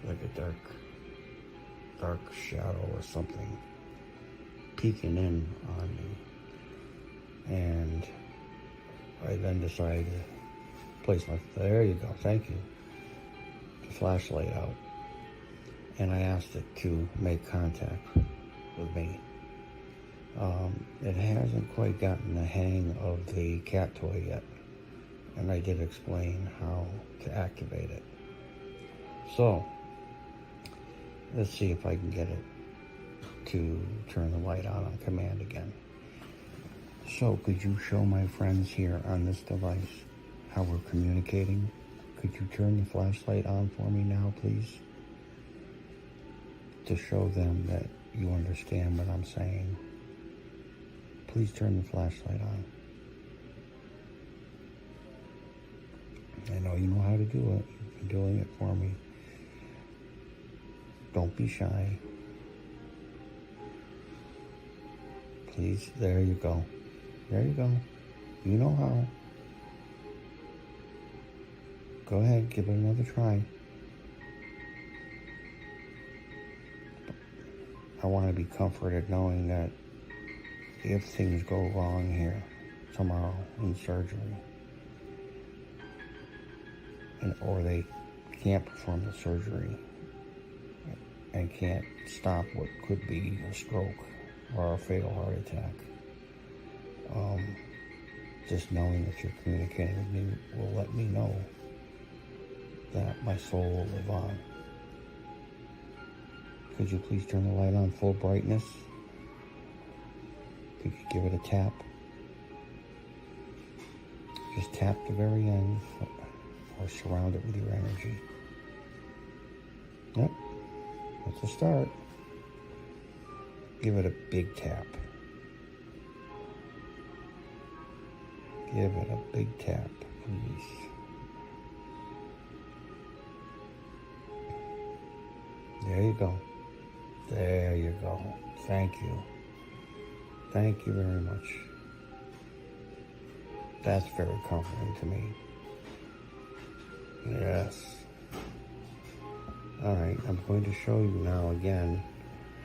like a dark shadow or something peeking in on me, and I then decided to place there you go, thank you, the flashlight out, and I asked it to make contact with me. It hasn't quite gotten the hang of the cat toy yet, and I did explain how to activate it. So, let's see if I can get it to turn the light on command again. So, could you show my friends here on this device how we're communicating? Could you turn the flashlight on for me now, please? To show them that you understand what I'm saying. Please turn the flashlight on. I know you know how to do it. You've been doing it for me. Don't be shy. Please, there you go. There you go. You know how. Go ahead, give it another try. I want to be comforted knowing that if things go wrong here tomorrow in surgery, or they can't perform the surgery and can't stop what could be a stroke or a fatal heart attack, just knowing that you're communicating with me will let me know that my soul will live on. Could you please turn the light on full brightness? Could you give it a tap? Just tap the very end or surround it with your energy. Yep, that's a start. Give it a big tap. Give it a big tap, please. There you go. There you go. Thank you. Thank you very much. That's very comforting to me. Yes. All right, I'm going to show you now again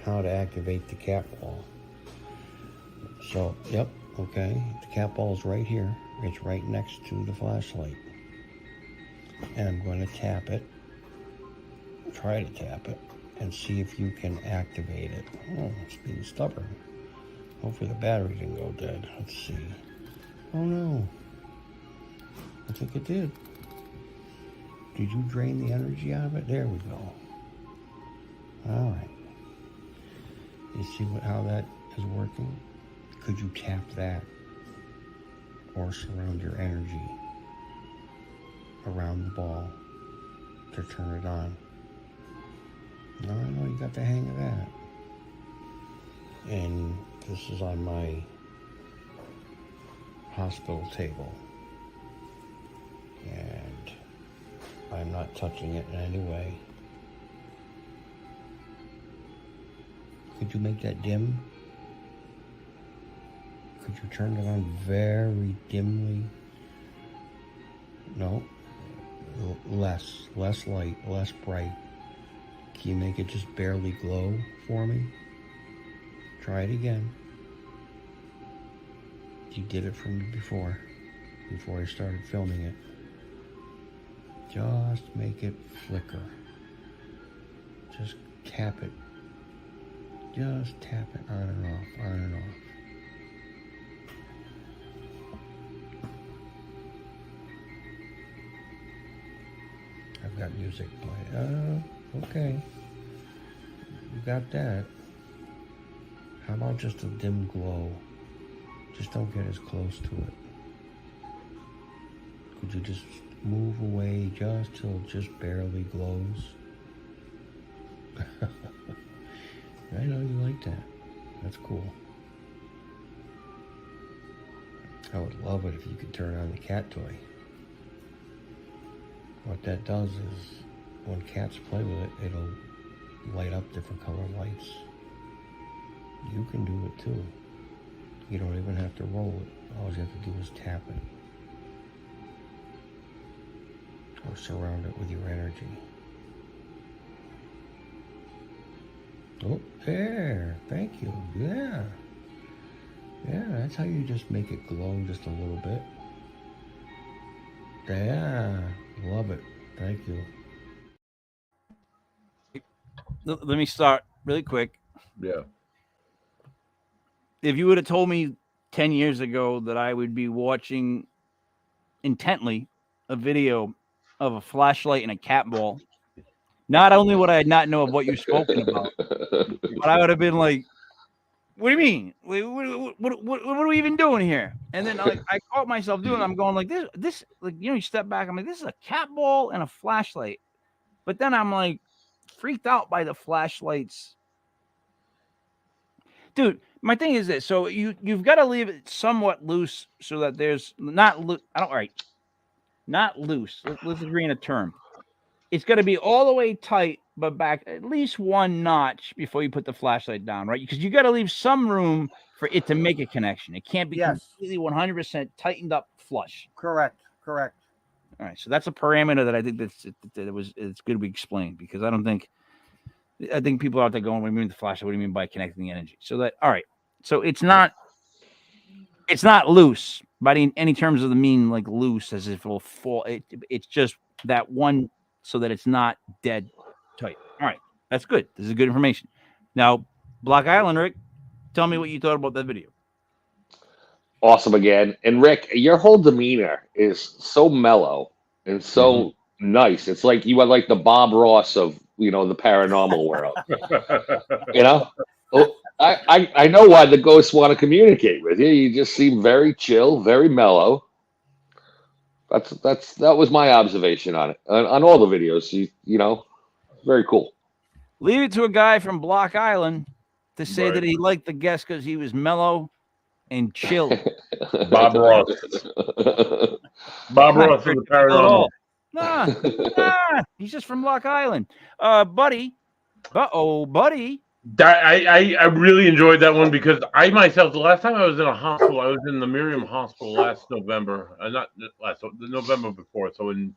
how to activate the cat ball. So, yep, okay. The cat ball is right here. It's right next to the flashlight. And I'm going to tap it. Try to tap it and see if you can activate it. Oh, it's being stubborn. Hopefully the battery didn't go dead. Let's see. Oh no. I think it did. Did you drain the energy out of it? There we go. All right. You see how that is working? Could you tap that or surround your energy around the ball to turn it on? No, you got the hang of that. And this is on my hospital table. And I'm not touching it in any way. Could you make that dim? Could you turn it on very dimly? No. Less light, less bright. Can you make it just barely glow for me? Try it again. You did it for me before I started filming it. Just make it flicker. Just tap it. Just tap it on and off, on and off. I've got music playing. Okay. You got that. How about just a dim glow? Just don't get as close to it. Could you just move away just till it just barely glows? I know you like that. That's cool. I would love it if you could turn on the cat toy. What that does is, when cats play with it, it'll light up different color lights. You can do it too. You don't even have to roll it. All you have to do is tap it. Or surround it with your energy. Oh, there. Thank you. Yeah. Yeah, that's how you just make it glow just a little bit. Yeah. Love it. Thank you. Let me start really quick. Yeah. If you would have told me 10 years ago that I would be watching intently a video of a flashlight and a cat ball, not only would I not know of what you're spoken about, but I would have been like, what do you mean? What are we even doing here? And then I caught myself doing it. I'm going like this, like, you know, you step back. I'm like, this is a cat ball and a flashlight. But then I'm like freaked out by the flashlights. Dude, my thing is this. So you've got to leave it somewhat loose so that there's not loose. Not loose. Let's agree on a term. It's got to be all the way tight, but back at least one notch before you put the flashlight down, right? Because you got to leave some room for it to make a connection. It can't be completely 100% tightened up flush. Correct. All right, so that's a parameter that I think it's good we explain, because I think people out there going, what do you mean the flashlight? What do you mean by connecting the energy? So that, all right, so it's not loose by any terms of the mean, like loose as if it will fall. It's just that one, so that it's not dead tight. All right, that's good. This is good information. Now, Block Island, Rick, tell me what you thought about that video. Awesome again. And Rick, your whole demeanor is so mellow and so nice. It's like you are like the Bob Ross of, the paranormal world. I know why the ghosts want to communicate with you. You just seem very chill, very mellow. That was my observation on it, on all the videos. Very cool. Leave it to a guy from Block Island to say that he liked the guest because he was mellow and chill. Bob Ross. Bob Ross of the paranormal. Nah, he's just from Block Island. Buddy. Buddy. I really enjoyed that one because I myself, the last time I was in a hospital, I was in the Miriam Hospital last November. Not last, the November before. So in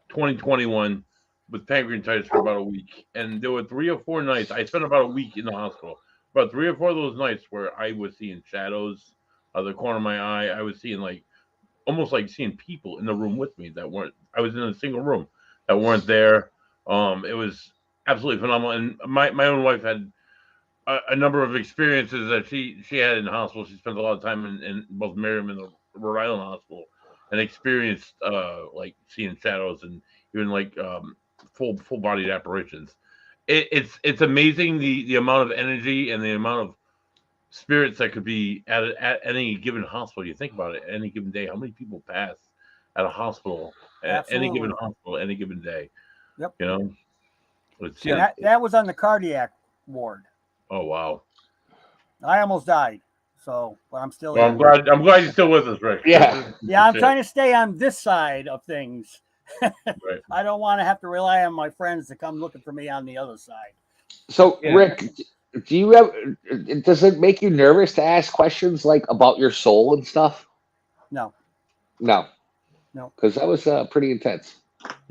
2021, with pancreatitis for about a week, and there were 3 or 4 nights. I spent about a week in the hospital. About 3 or 4 of those nights where I was seeing shadows out of the corner of my eye. I was seeing almost like seeing people in the room with me that weren't. I was in a single room that weren't there. It was absolutely phenomenal. And my own wife had a number of experiences that she had in the hospital. She spent a lot of time in both Merriam and the Rhode Island hospital, and experienced like seeing shadows and even full bodied apparitions. It's amazing the amount of energy and the amount of spirits that could be at any given hospital. You think about it, any given day, how many people pass at a hospital at any given hospital, any given day? Yep. You know, that was on the cardiac ward. Oh wow! I almost died, but I'm still. Well, I'm glad you're still with us, Rick. Yeah, I'm trying to stay on this side of things. Right. I don't want to have to rely on my friends to come looking for me on the other side. So, Rick, do you have? Does it make you nervous to ask questions like about your soul and stuff? No. Because that was pretty intense.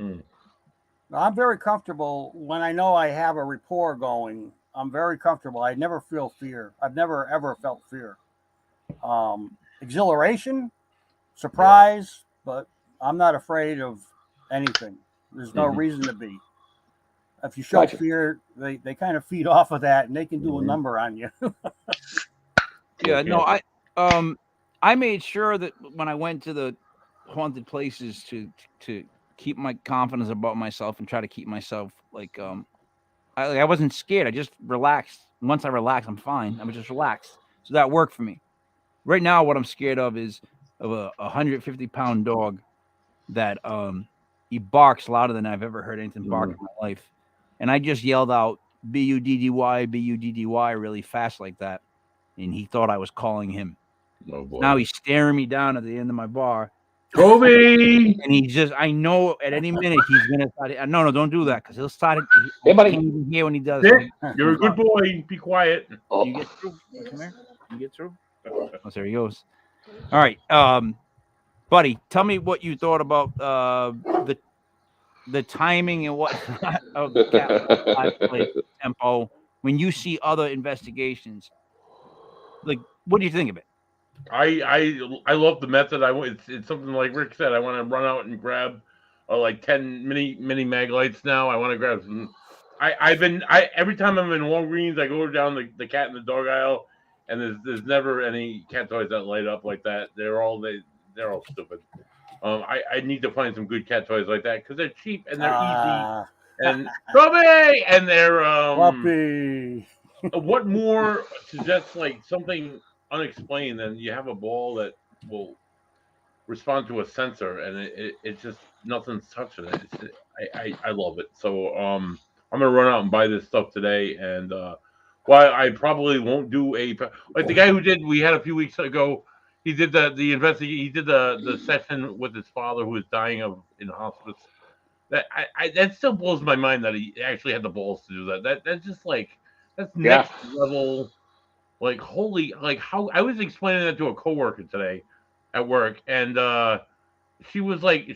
I'm very comfortable when I know I have a rapport going. I'm very comfortable. I never feel fear. I've never ever felt fear. Exhilaration, surprise, but I'm not afraid of anything. There's no reason to be. If you show fear, they kind of feed off of that, and they can do a number on you. Yeah, no, I made sure that when I went to the haunted places to keep my confidence about myself and try to keep myself I wasn't scared. I just relaxed. Once I relaxed, I'm fine. I was just relaxed. So that worked for me. Right now, what I'm scared of is of a 150-pound dog that he barks louder than I've ever heard anything bark in my life. And I just yelled out B-U-D-D-Y, B-U-D-D-Y really fast like that. And he thought I was calling him. Oh, boy. Now he's staring me down at the end of my bar. Toby! And he's just, I know at any minute he's going to start. No, don't do that because he'll start. Hey, buddy. Can't even hear when he does. Dick, you're a good boy. Be quiet. You get through. Come here. You get through. Oh, there he goes. All right. Buddy, tell me what you thought about the timing and what of the tempo when you see other investigations. Like, what do you think of it? I love the method. It's something like Rick said. I want to run out and grab like 10 mini mag lights now. I want to grab some. Every time I'm in Walgreens, I go down the cat and the dog aisle, and there's never any cat toys that light up like that. They're all stupid. I need to find some good cat toys like that because they're cheap and they're easy and Robbie and they're Puppy. What more suggests like something unexplained than you have a ball that will respond to a sensor and it just nothing's touching it. I love it. So I'm gonna run out and buy this stuff today. And while I probably won't do like the guy who did, we had a few weeks ago. He did the investigation. He did the session with his father who was dying in hospice. That still blows my mind that he actually had the balls to do that. That's just that's next level. Like holy, like how I was explaining that to a coworker today at work, and she was like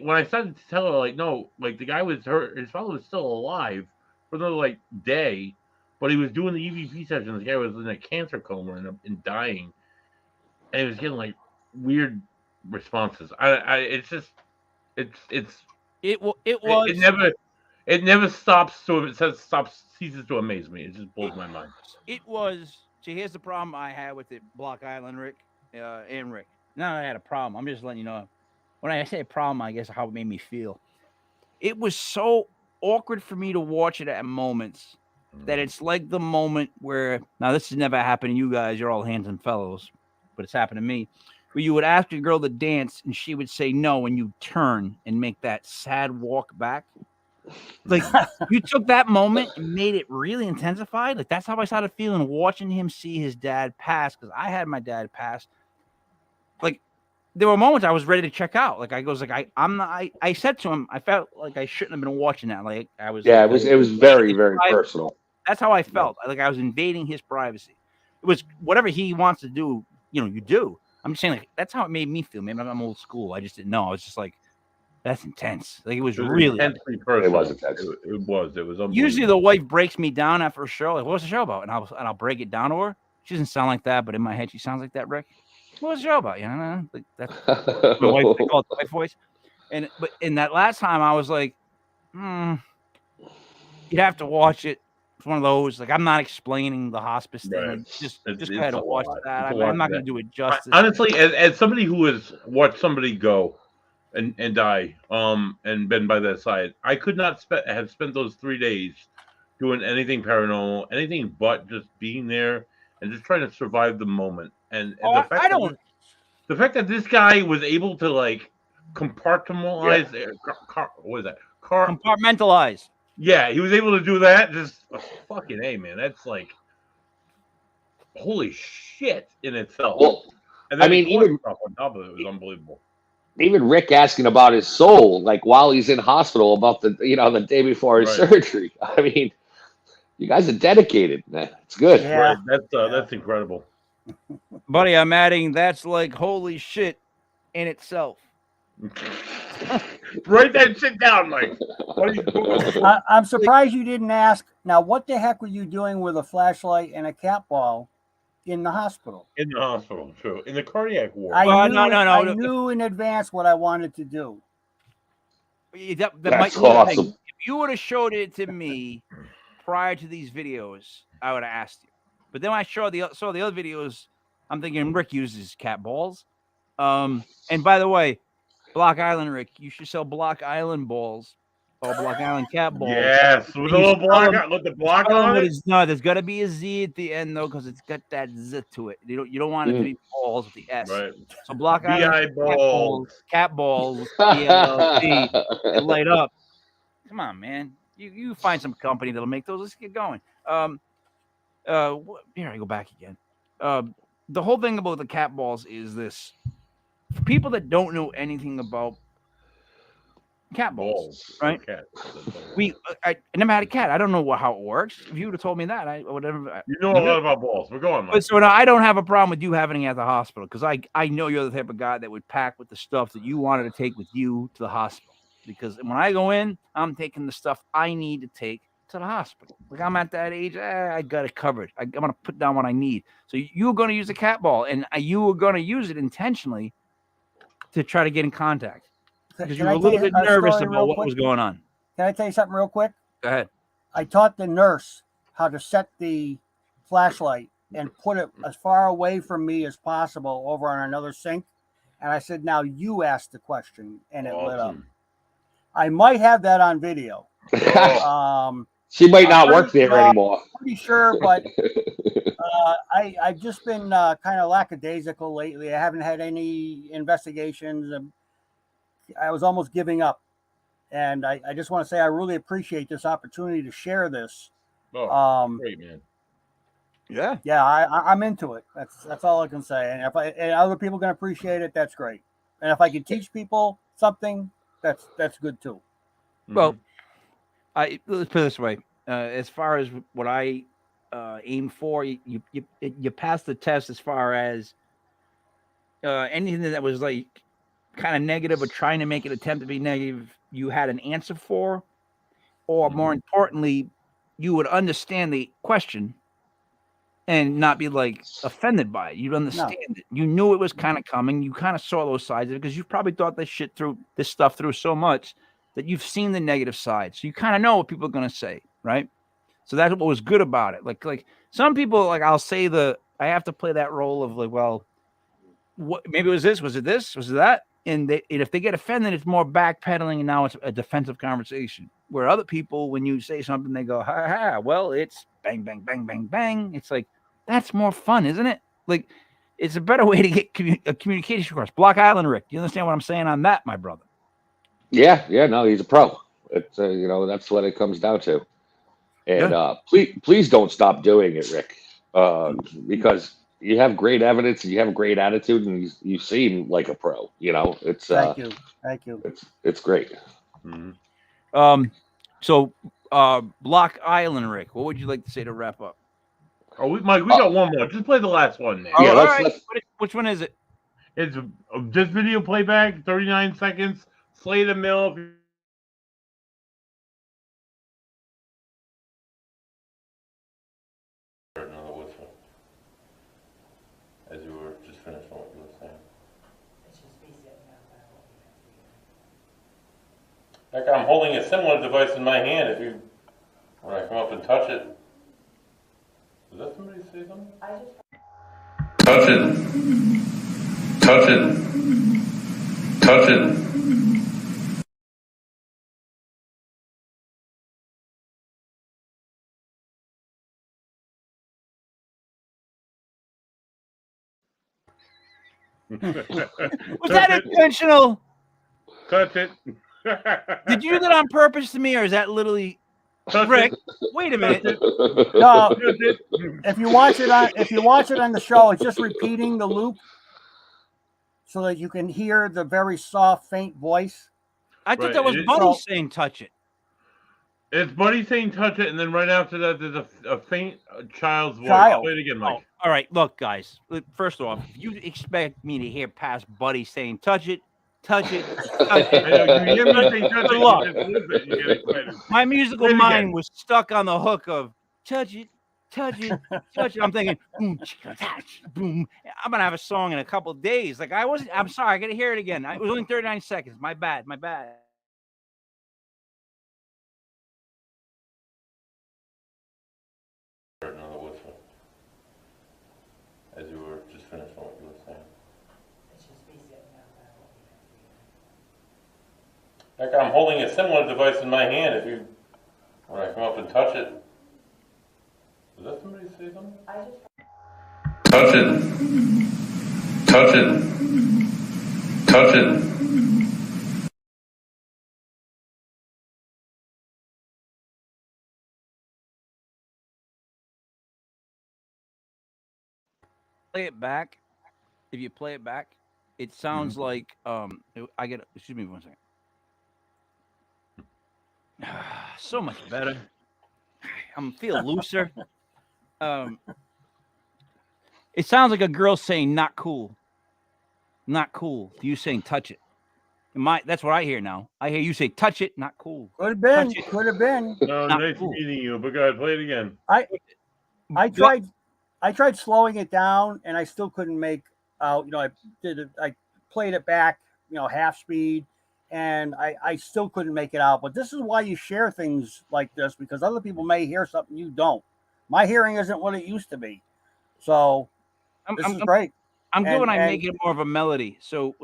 when I started to tell her like no, like the guy was his father was still alive for another day, but he was doing the EVP session. The guy was in a cancer coma and dying. And he was getting weird responses. It never stops ceases to amaze me. It just blows my mind. It was. See, here's the problem I had with it, Block Island Rick and Rick. Not that I had a problem. I'm just letting you know. When I say problem, I guess how it made me feel. It was so awkward for me to watch it at moments that it's like the moment where now this has never happened to you guys. You're all handsome fellows. But it's happened to me, where you would ask a girl to dance and she would say no, and you turn and make that sad walk back. Like you took that moment and made it really intensified. Like that's how I started feeling watching him see his dad pass, because I had my dad pass. Like there were moments I was ready to check out. Like I said to him, I felt like I shouldn't have been watching that. Like I was. Yeah, it was very, very personal. That's how I felt. Like I was invading his privacy. It was whatever he wants to do. You do. I'm just saying, that's how it made me feel. Maybe I'm old school. I just didn't know. I was just like, That's intense. Like it was It was really intensely personal. It was intense. It was unbelievable. Usually the wife breaks me down after a show. Like, what's the show about? And I'll break it down to her. She doesn't sound like that, but in my head she sounds like that, Rick. What's the show about? You know, like that's my wife, I call it the wife voice. But in that last time I was like, you'd have to watch it. It's one of those, like, I'm not explaining the hospice thing. Right. Like, just go ahead and watch that. I'm not going to do it justice. Honestly, as somebody who has watched somebody go and die, and been by that side, I could not have spent those 3 days doing anything paranormal, anything but just being there and just trying to survive the moment. And the fact that this guy was able to like compartmentalize, what is that? Compartmentalize. Yeah, he was able to do that. Just fucking A, man. That's like holy shit in itself. Well, and then I mean, even stuff on top of it was unbelievable. Even Rick asking about his soul, like while he's in hospital, about the the day before his surgery. I mean, you guys are dedicated. It's good. Yeah. Right. That's incredible. Buddy, I'm adding that's like holy shit in itself. Write that shit down, Mike. I'm surprised you didn't ask. Now, what the heck were you doing with a flashlight and a cat ball in the hospital? In the hospital, true. In the cardiac ward. I knew in advance what I wanted to do. That That's might awesome. If you would have showed it to me prior to these videos, I would have asked you. But then when I saw the other videos, I'm thinking Rick uses cat balls. And by the way, Block Island, Rick, you should sell Block Island balls or Block Island cat balls. Yes, with a little block, with the block on it. No, there's got to be a Z at the end though, because it's got that Z to it. You don't want it to be balls with the S. Right. So Block Island cat balls, and light up. Come on, man. You find some company that'll make those. Let's get going. Here I go back again. The whole thing about the cat balls is this. For people that don't know anything about cat balls, right? I never had a cat. I don't know how it works. If you would have told me that, I would have. You know a lot about balls. We're going. But so now I don't have a problem with you having it at the hospital because I know you're the type of guy that would pack with the stuff that you wanted to take with you to the hospital. Because when I go in, I'm taking the stuff I need to take to the hospital. Like I'm at that age, I got it covered. I'm gonna put down what I need. So you're gonna use a cat ball, and you were gonna use it intentionally to try to get in contact because you were a little bit nervous about what was going on. Can I tell you something real quick? Go ahead. I taught the nurse how to set the flashlight and put it as far away from me as possible over on another sink. And I said, now you ask the question, and it lit up. I might have that on video. She might not work there anymore. Pretty sure, but I've just been kind of lackadaisical lately. I haven't had any investigations. I was almost giving up. And I just want to say I really appreciate this opportunity to share this. Great, man. Yeah, I'm into it. That's all I can say. And if other people can appreciate it, that's great. And if I can teach people something, that's good too. Well, let's put it this way: as far as what I aim for, you passed the test. As far as anything that was like kind of negative or trying to make an attempt to be negative, you had an answer for, or more importantly, you would understand the question and not be like offended by it. You'd understand it. You knew it was kind of coming. You kind of saw those sides of it because you probably thought this stuff through so much that you've seen the negative side. So you kind of know what people are going to say, right? So that's what was good about it. Like some people, like I'll say I have to play that role of like, well, what, maybe it was this, was it that? And if they get offended, it's more backpedaling, and now it's a defensive conversation. Where other people, when you say something, they go, ha ha, well, it's bang, bang, bang, bang, bang. It's like, that's more fun, isn't it? Like, it's a better way to get a communication across. Block Island, Rick. You understand what I'm saying on that, my brother? Yeah, no, he's a pro. It's that's what it comes down to. And please don't stop doing it, Rick, because you have great evidence and you have a great attitude, and you seem like a pro. It's thank you. It's great. Mm-hmm. So Block Island, Rick. What would you like to say to wrap up? Mike, we got one more. Just play the last one, man. Yeah, which one is it? It's just video playback, 39 seconds, Slay the Mill. Another whistle. As you were just finishing what you were saying. Like I'm holding a similar device in my hand. If you, when I come up and touch it, does that somebody say something? Touch it. Touch it. Touch it. Was that intentional? Touch it. Did you do that on purpose to me, or is that literally Rick? Wait a minute. No, if you watch it on the show, it's just repeating the loop so that you can hear the very soft, faint voice. I thought that was Buddy saying touch it. It's Buddy saying touch it, and then right after that, there's a faint child's voice. Play it again, Mike. Oh, all right, look, guys. First off, if you expect me to hear past Buddy saying touch it, touch it, touch it. I know, you hear me saying touch it, you just lose it. You get excited. My musical mind was stuck on the hook of touch it, touch it, touch it. I'm thinking, boom, boom. I'm gonna have a song in a couple of days. Like I'm sorry, I gotta hear it again. It was only 39 seconds. My bad. Another whistle. As you were just finishing what you were saying. Like I'm holding a similar device in my hand. If you, when I come up and touch it, does that somebody say something? Touch it. Touch it. Touch it. Play it back. If you play it back, it sounds like excuse me 1 second. So much better. I'm feel looser. It sounds like a girl saying not cool. Not cool. You saying touch it. That's what I hear now. I hear you say touch it, not cool. Could have been. Could have been. No, nice meeting you, but go ahead, play it again. I tried slowing it down, and I still couldn't make out. You know, I played it back, half speed, and I still couldn't make it out. But this is why you share things like this, because other people may hear something you don't. My hearing isn't what it used to be, so this is great. I'm good when I make it more of a melody. So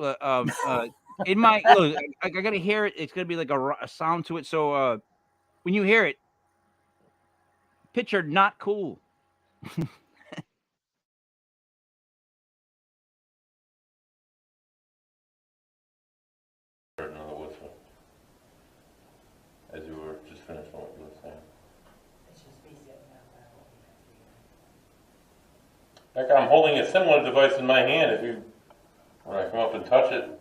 in my look, I gotta hear it. It's gonna be like a sound to it. So when you hear it, picture not cool. Another whistle. As you were just finishing what you were saying. Like I'm holding a similar device in my hand. If you, when I come up and touch it,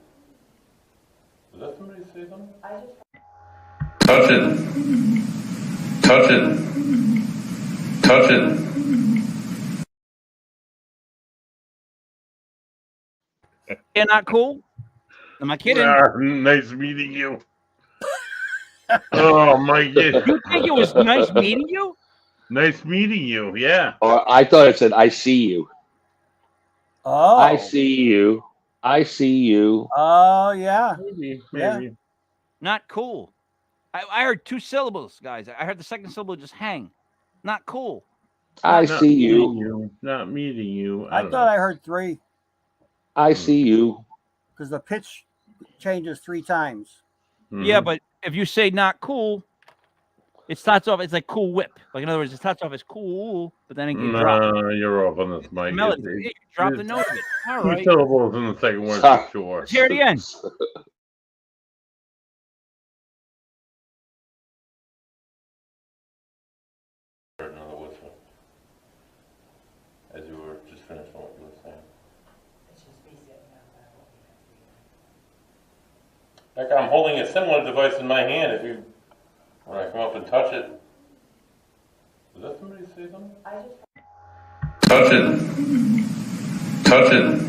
does that somebody say something? Touch it. Touch it. Touch it. You're not cool? Am I kidding? Nice meeting you. Oh my God. You think it was nice meeting you? Nice meeting you, yeah. Or I thought it said, I see you. Oh. I see you. I see you. Oh, yeah. Maybe. Yeah. Not cool. I heard 2 syllables, guys. I heard the second syllable just hang. Not cool. I see you. Not meeting you. I thought I heard 3. I see you. Because the pitch changes 3 times. Mm-hmm. Yeah, but if you say not cool, it starts off. It's like Cool Whip. Like in other words, it starts off as cool, but then it gets dropped. No, you're off on this, Mike. Melody. You drop the note of it. All right. 2 syllables in the second word for sure. Let's hear it again. Another whistle. As you were just finishing what you were saying. Like I'm holding a similar device in my hand. If you, when I come up and touch it, does that somebody say something? Touch it. Touch it.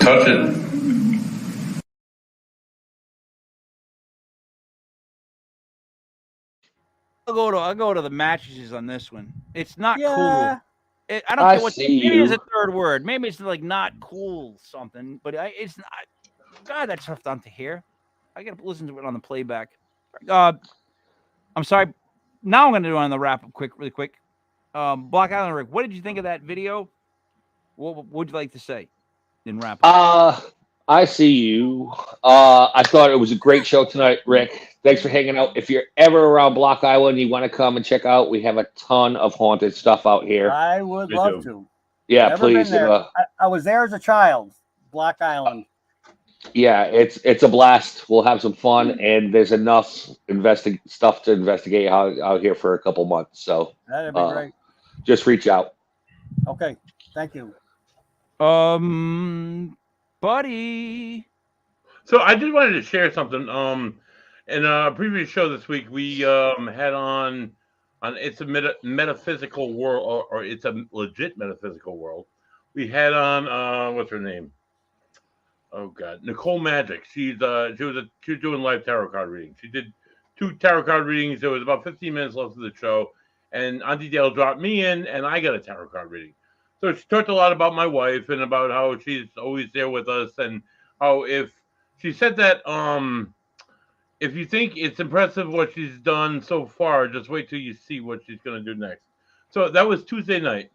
Touch it. I'll go to the mattresses on this one. It's not Yeah. cool. I don't I care what. see Maybe it's you. a third word. Maybe it's like not cool something. But it's not. God, that's tough to hear. I gotta listen to it on the playback. I'm sorry. Now I'm gonna do it on the wrap up really quick. Block Island Rick, what did you think of that video? What would you like to say in wrap up? I see you. I thought it was a great show tonight, Rick. Thanks for hanging out. If you're ever around Block Island, you want to come and check out, we have a ton of haunted stuff out here. I would love to. Yeah, Never please. been there. I was there as a child. Block Island. Yeah, it's a blast. We'll have some fun, and there's enough stuff to investigate out here for a couple months. So That'd be great. Just reach out. Okay, thank you. Buddy. So I just wanted to share something. In a previous show this week, we had on it's a metaphysical world, or it's a legit metaphysical world. We had on what's her name? Oh God, Nicole Magic. She was doing live tarot card readings. She did 2 tarot card readings. There was about 15 minutes left of the show, and Auntie Dale dropped me in, and I got a tarot card reading. So she talked a lot about my wife and about how she's always there with us, and how if she said that if you think it's impressive what she's done so far, just wait till you see what she's going to do next. So that was Tuesday night.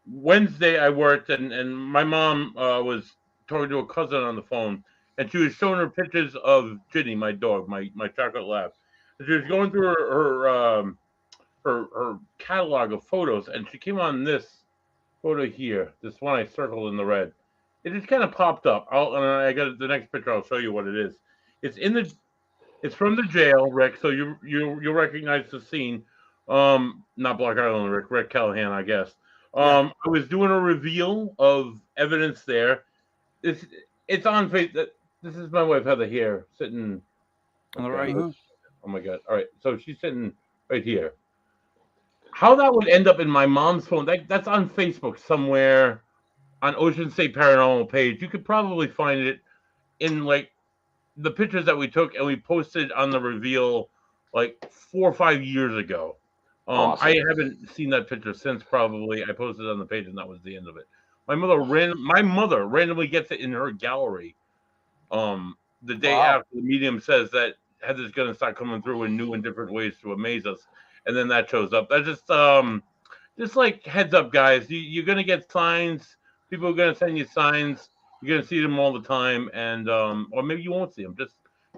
Wednesday I worked, and my mom was talking to a cousin on the phone, and she was showing her pictures of Ginny, my dog, my chocolate lab. And she was going through her catalog of photos, and she came on this photo here, this one I circled in the red. It just kind of popped up. I got the next picture. I'll show you what it is. It's from the jail, Rick. So you'll recognize the scene. Not Block Island, Rick Callahan, I guess. I was doing a reveal of evidence there. It's on Facebook. This is my wife Heather here, sitting on the right. Oh my God! All right, so she's sitting right here. How that would end up in my mom's phone? That's on Facebook somewhere, on Ocean State Paranormal page. You could probably find it in like the pictures that we took and we posted on the reveal like 4 or 5 years ago. Awesome. I haven't seen that picture since. Probably I posted it on the page and that was the end of it. My mother randomly gets it in her gallery. The day after the medium says that Heather's going to start coming through in new and different ways to amaze us, and then that shows up. That's just like heads up, guys. You're going to get signs. People are going to send you signs. You're going to see them all the time, and or maybe you won't see them. Just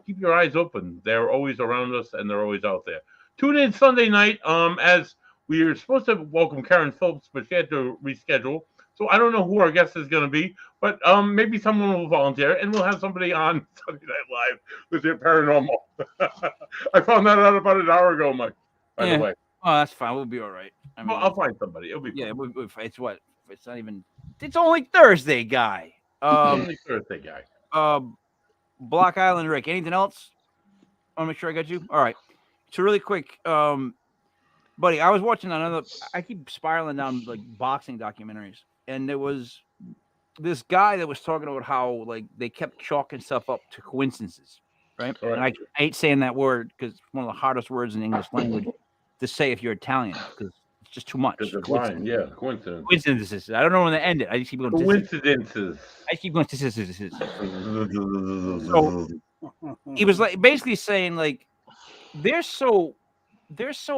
keep your eyes open. They're always around us, and they're always out there. Tune in Sunday night. As we were supposed to welcome Karen Phillips, but she had to reschedule. So I don't know who our guest is going to be, but maybe someone will volunteer, and we'll have somebody on Sunday Night Live with their paranormal. I found that out about an hour ago, Mike. By the way. Oh, that's fine. We'll be all right. I mean, I'll find somebody. It'll be fine. It's what? It's not even. It's only Thursday, guy. Only Thursday, guy. Block Island Rick. Anything else? I want to make sure I got you. All right. So really quick, buddy, I was watching another. I keep spiraling down like boxing documentaries. And there was this guy that was talking about how like they kept chalking stuff up to coincidences, right? And I ain't saying that word because it's one of the hardest words in the English language to say if you're Italian because it's just too much. Coincidence. Coincidences. I don't know when to end it. I just keep going. Coincidences. I keep going. So he was like basically saying like they're so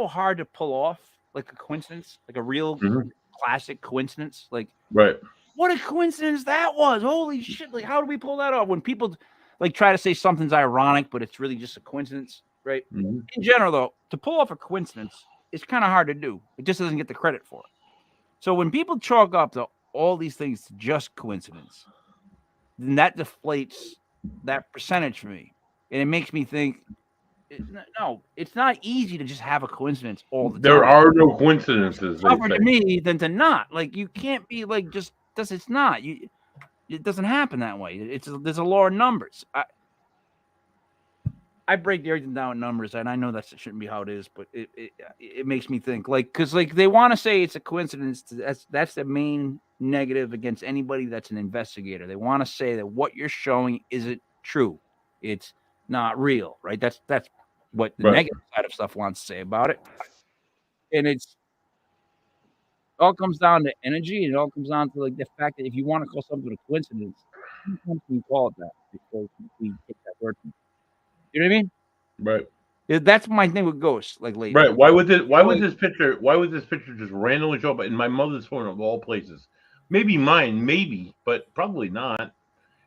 hard to pull off like a coincidence, like a real. Classic coincidence, like what a coincidence that was! Holy shit! Like, how do we pull that off? When people like try to say something's ironic, but it's really just a coincidence, right? In general, though, to pull off a coincidence is kind of hard to do. It just doesn't get the credit for it. So when people chalk up to all these things to just coincidence, then that deflates that percentage for me, and it makes me think. No, it's not easy to just have a coincidence all the time. There are no coincidences. It's tougher to me than to not. Like you can't be like just this. It's not. It doesn't happen that way. There's a law of numbers. I break everything down in numbers, and I know that shouldn't be how it is, but it makes me think because they want to say it's a coincidence. That's the main negative against anybody that's an investigator. They want to say that what you're showing isn't true. It's not real, right? That's what the negative side side of stuff wants to say about it. And it all comes down to energy, and it all comes down to like the fact that if you want to call something a coincidence, sometimes you call it that before we take that word from it. You know what I mean? Right. That's my thing with ghosts, like lately. Right. Why would this picture just randomly show up in my mother's phone of all places? Maybe mine, maybe, but probably not.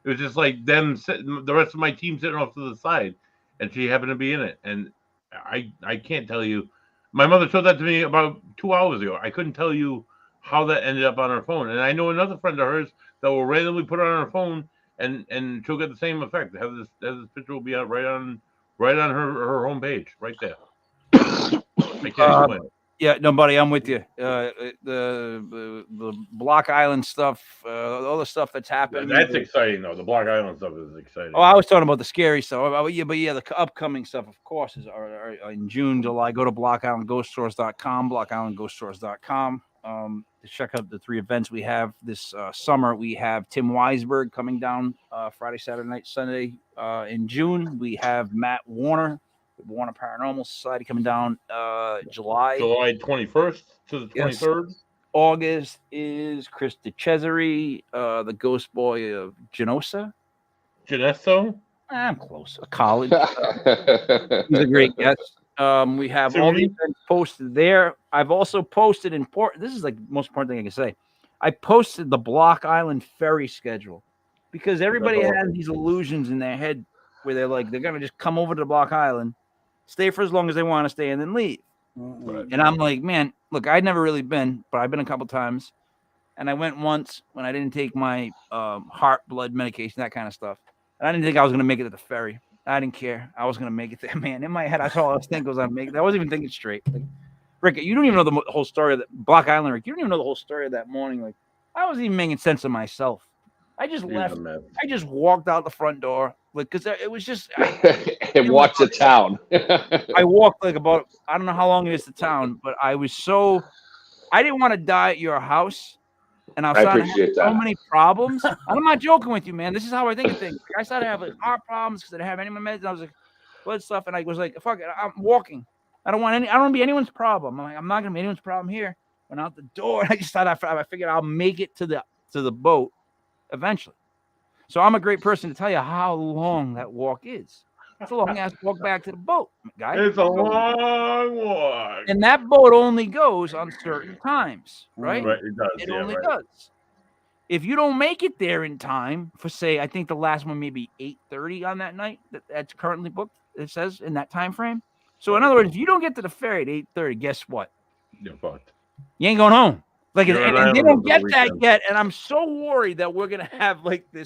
It was just like them sitting, the rest of my team sitting off to the side, and she happened to be in it. And I can't tell you. My mother showed that to me about 2 hours ago. I couldn't tell you how that ended up on her phone. And I know another friend of hers that will randomly put it on her phone, and she'll get the same effect. Have this picture will be out right on her homepage, right there. I can't explain it. Yeah, no, buddy, I'm with you. The Block Island stuff, all the stuff that's happening. That's exciting, though. The Block Island stuff is exciting. Oh, I was talking about the scary stuff. But yeah, the upcoming stuff, of course, is in June, July. Go to blockislandghoststories.com, blockislandghoststories.com. To check out the 3 events we have this summer. We have Tim Weisberg coming down Friday, Saturday night, Sunday. In June, we have Matt Warner. Warner Paranormal Society coming down July 21st to the 23rd. Yes. August is Chris DeCesare, the ghost boy of Genosa. Geneso? I'm close. A college. He's a great guest. We have all the events posted there. I've also posted this is like the most important thing I can say. I posted the Block Island ferry schedule because everybody has these illusions in their head where they're like, they're going to just come over to Block Island, stay for as long as they want to stay, and then leave. Right. And I'm like, man, look, I'd never really been, but I've been a couple times. And I went once when I didn't take my heart, blood medication, that kind of stuff. And I didn't think I was going to make it to the ferry. I didn't care. I was going to make it there, man. In my head, that's all I was thinking was I wasn't even thinking straight. Like, Rick, you don't even know the whole story of that Block Island, Rick. You don't even know the whole story of that morning. Like, I wasn't even making sense of myself. I just left. I just walked out the front door, like, because it was just. And watch the town. I walked like about, I don't know how long it is to town, but I didn't want to die at your house. And I was starting to have so many problems. I'm not joking with you, man. This is how I think of things. I started to have like heart problems because I didn't have any of my meds. And I was like, blood stuff. And I was like, fuck it, I'm walking. I don't want to be anyone's problem. I'm like, I'm not going to be anyone's problem here. Went out the door. And I just thought, I figured I'll make it to the boat eventually. So I'm a great person to tell you how long that walk is. It's a long ass walk back to the boat, guys. It's a long walk. And that boat only goes on certain times, right? Right, it does. It only does. If you don't make it there in time for, say, I think the last one maybe 8:30 on that night that's currently booked, it says in that time frame. So in other words, if you don't get to the ferry at 8:30, guess what? You're fucked. You ain't going home. Like, and they don't get that yet. And I'm so worried that we're gonna have like the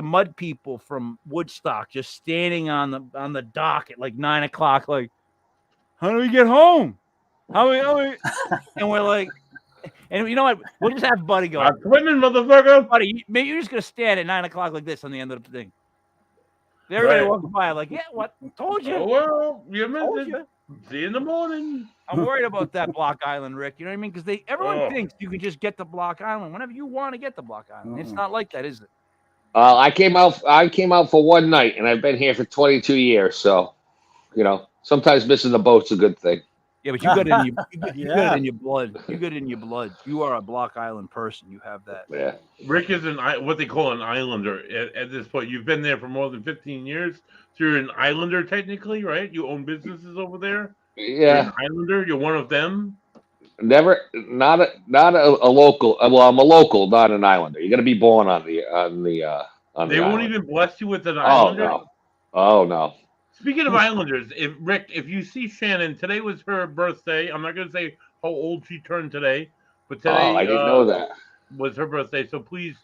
mud people from Woodstock just standing on the dock at like 9 o'clock, like, how do we get home? How we? And we're like, and you know what? We'll just have Buddy go. I'm swimming, motherfucker. Buddy, maybe you're just gonna stand at 9 o'clock like this on the end of the thing. Everybody walks by like, yeah, what? Told you. Oh, well, you missed it. See you in the morning. I'm worried about that Block Island, Rick. You know what I mean? Because everyone thinks you can just get to Block Island whenever you want to get to Block Island. It's not like that, is it? I came out for one night, and I've been here for 22 years. So, sometimes missing the boat's a good thing. Yeah, but you got it in your blood. You got it in your blood. You are a Block Island person. You have that. Yeah. Rick is what they call an islander at this point. You've been there for more than 15 years. So you're an islander technically, right? You own businesses over there. Yeah. You're an islander. You're one of them. Not a local. Well, I'm a local, not an islander. You got to be born on the They won't even bless you with an islander. islander. Oh no. Speaking of islanders, if you see Shannon, today was her birthday. I'm not going to say how old she turned today, but today I didn't know that was her birthday. So please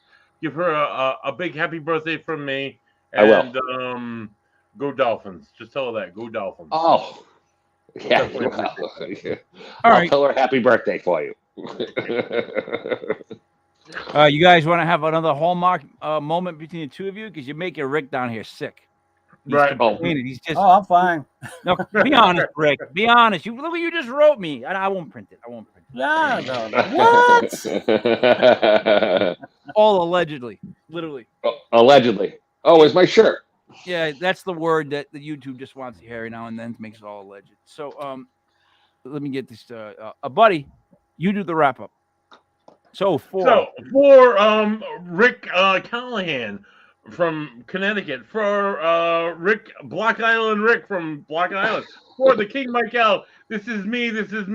give her a big happy birthday from me. And, I will. Go Dolphins. Just tell her that. Go Dolphins. Oh. Yeah. I'll tell her happy birthday for you. You guys want to have another Hallmark moment between the two of you? Because you're making Rick down here sick. Right. He's just. Oh, I'm fine. No, be honest, Rick. Be honest. Look what you just wrote me. I won't print it. No. What? All allegedly. Literally. Allegedly. Oh, where's my shirt? Yeah, that's the word that the YouTube just wants to hear every now and then to make it all alleged. So, let me get this. Buddy, you do the wrap up. So for Rick Callahan from Connecticut, for Block Island Rick from Block Island, for the King Michael, this is me, this is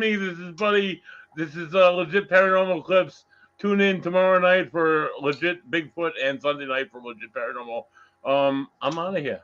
Buddy, this is Legit Paranormal Clips. Tune in tomorrow night for Legit Bigfoot and Sunday night for Legit Paranormal. I'm out of here.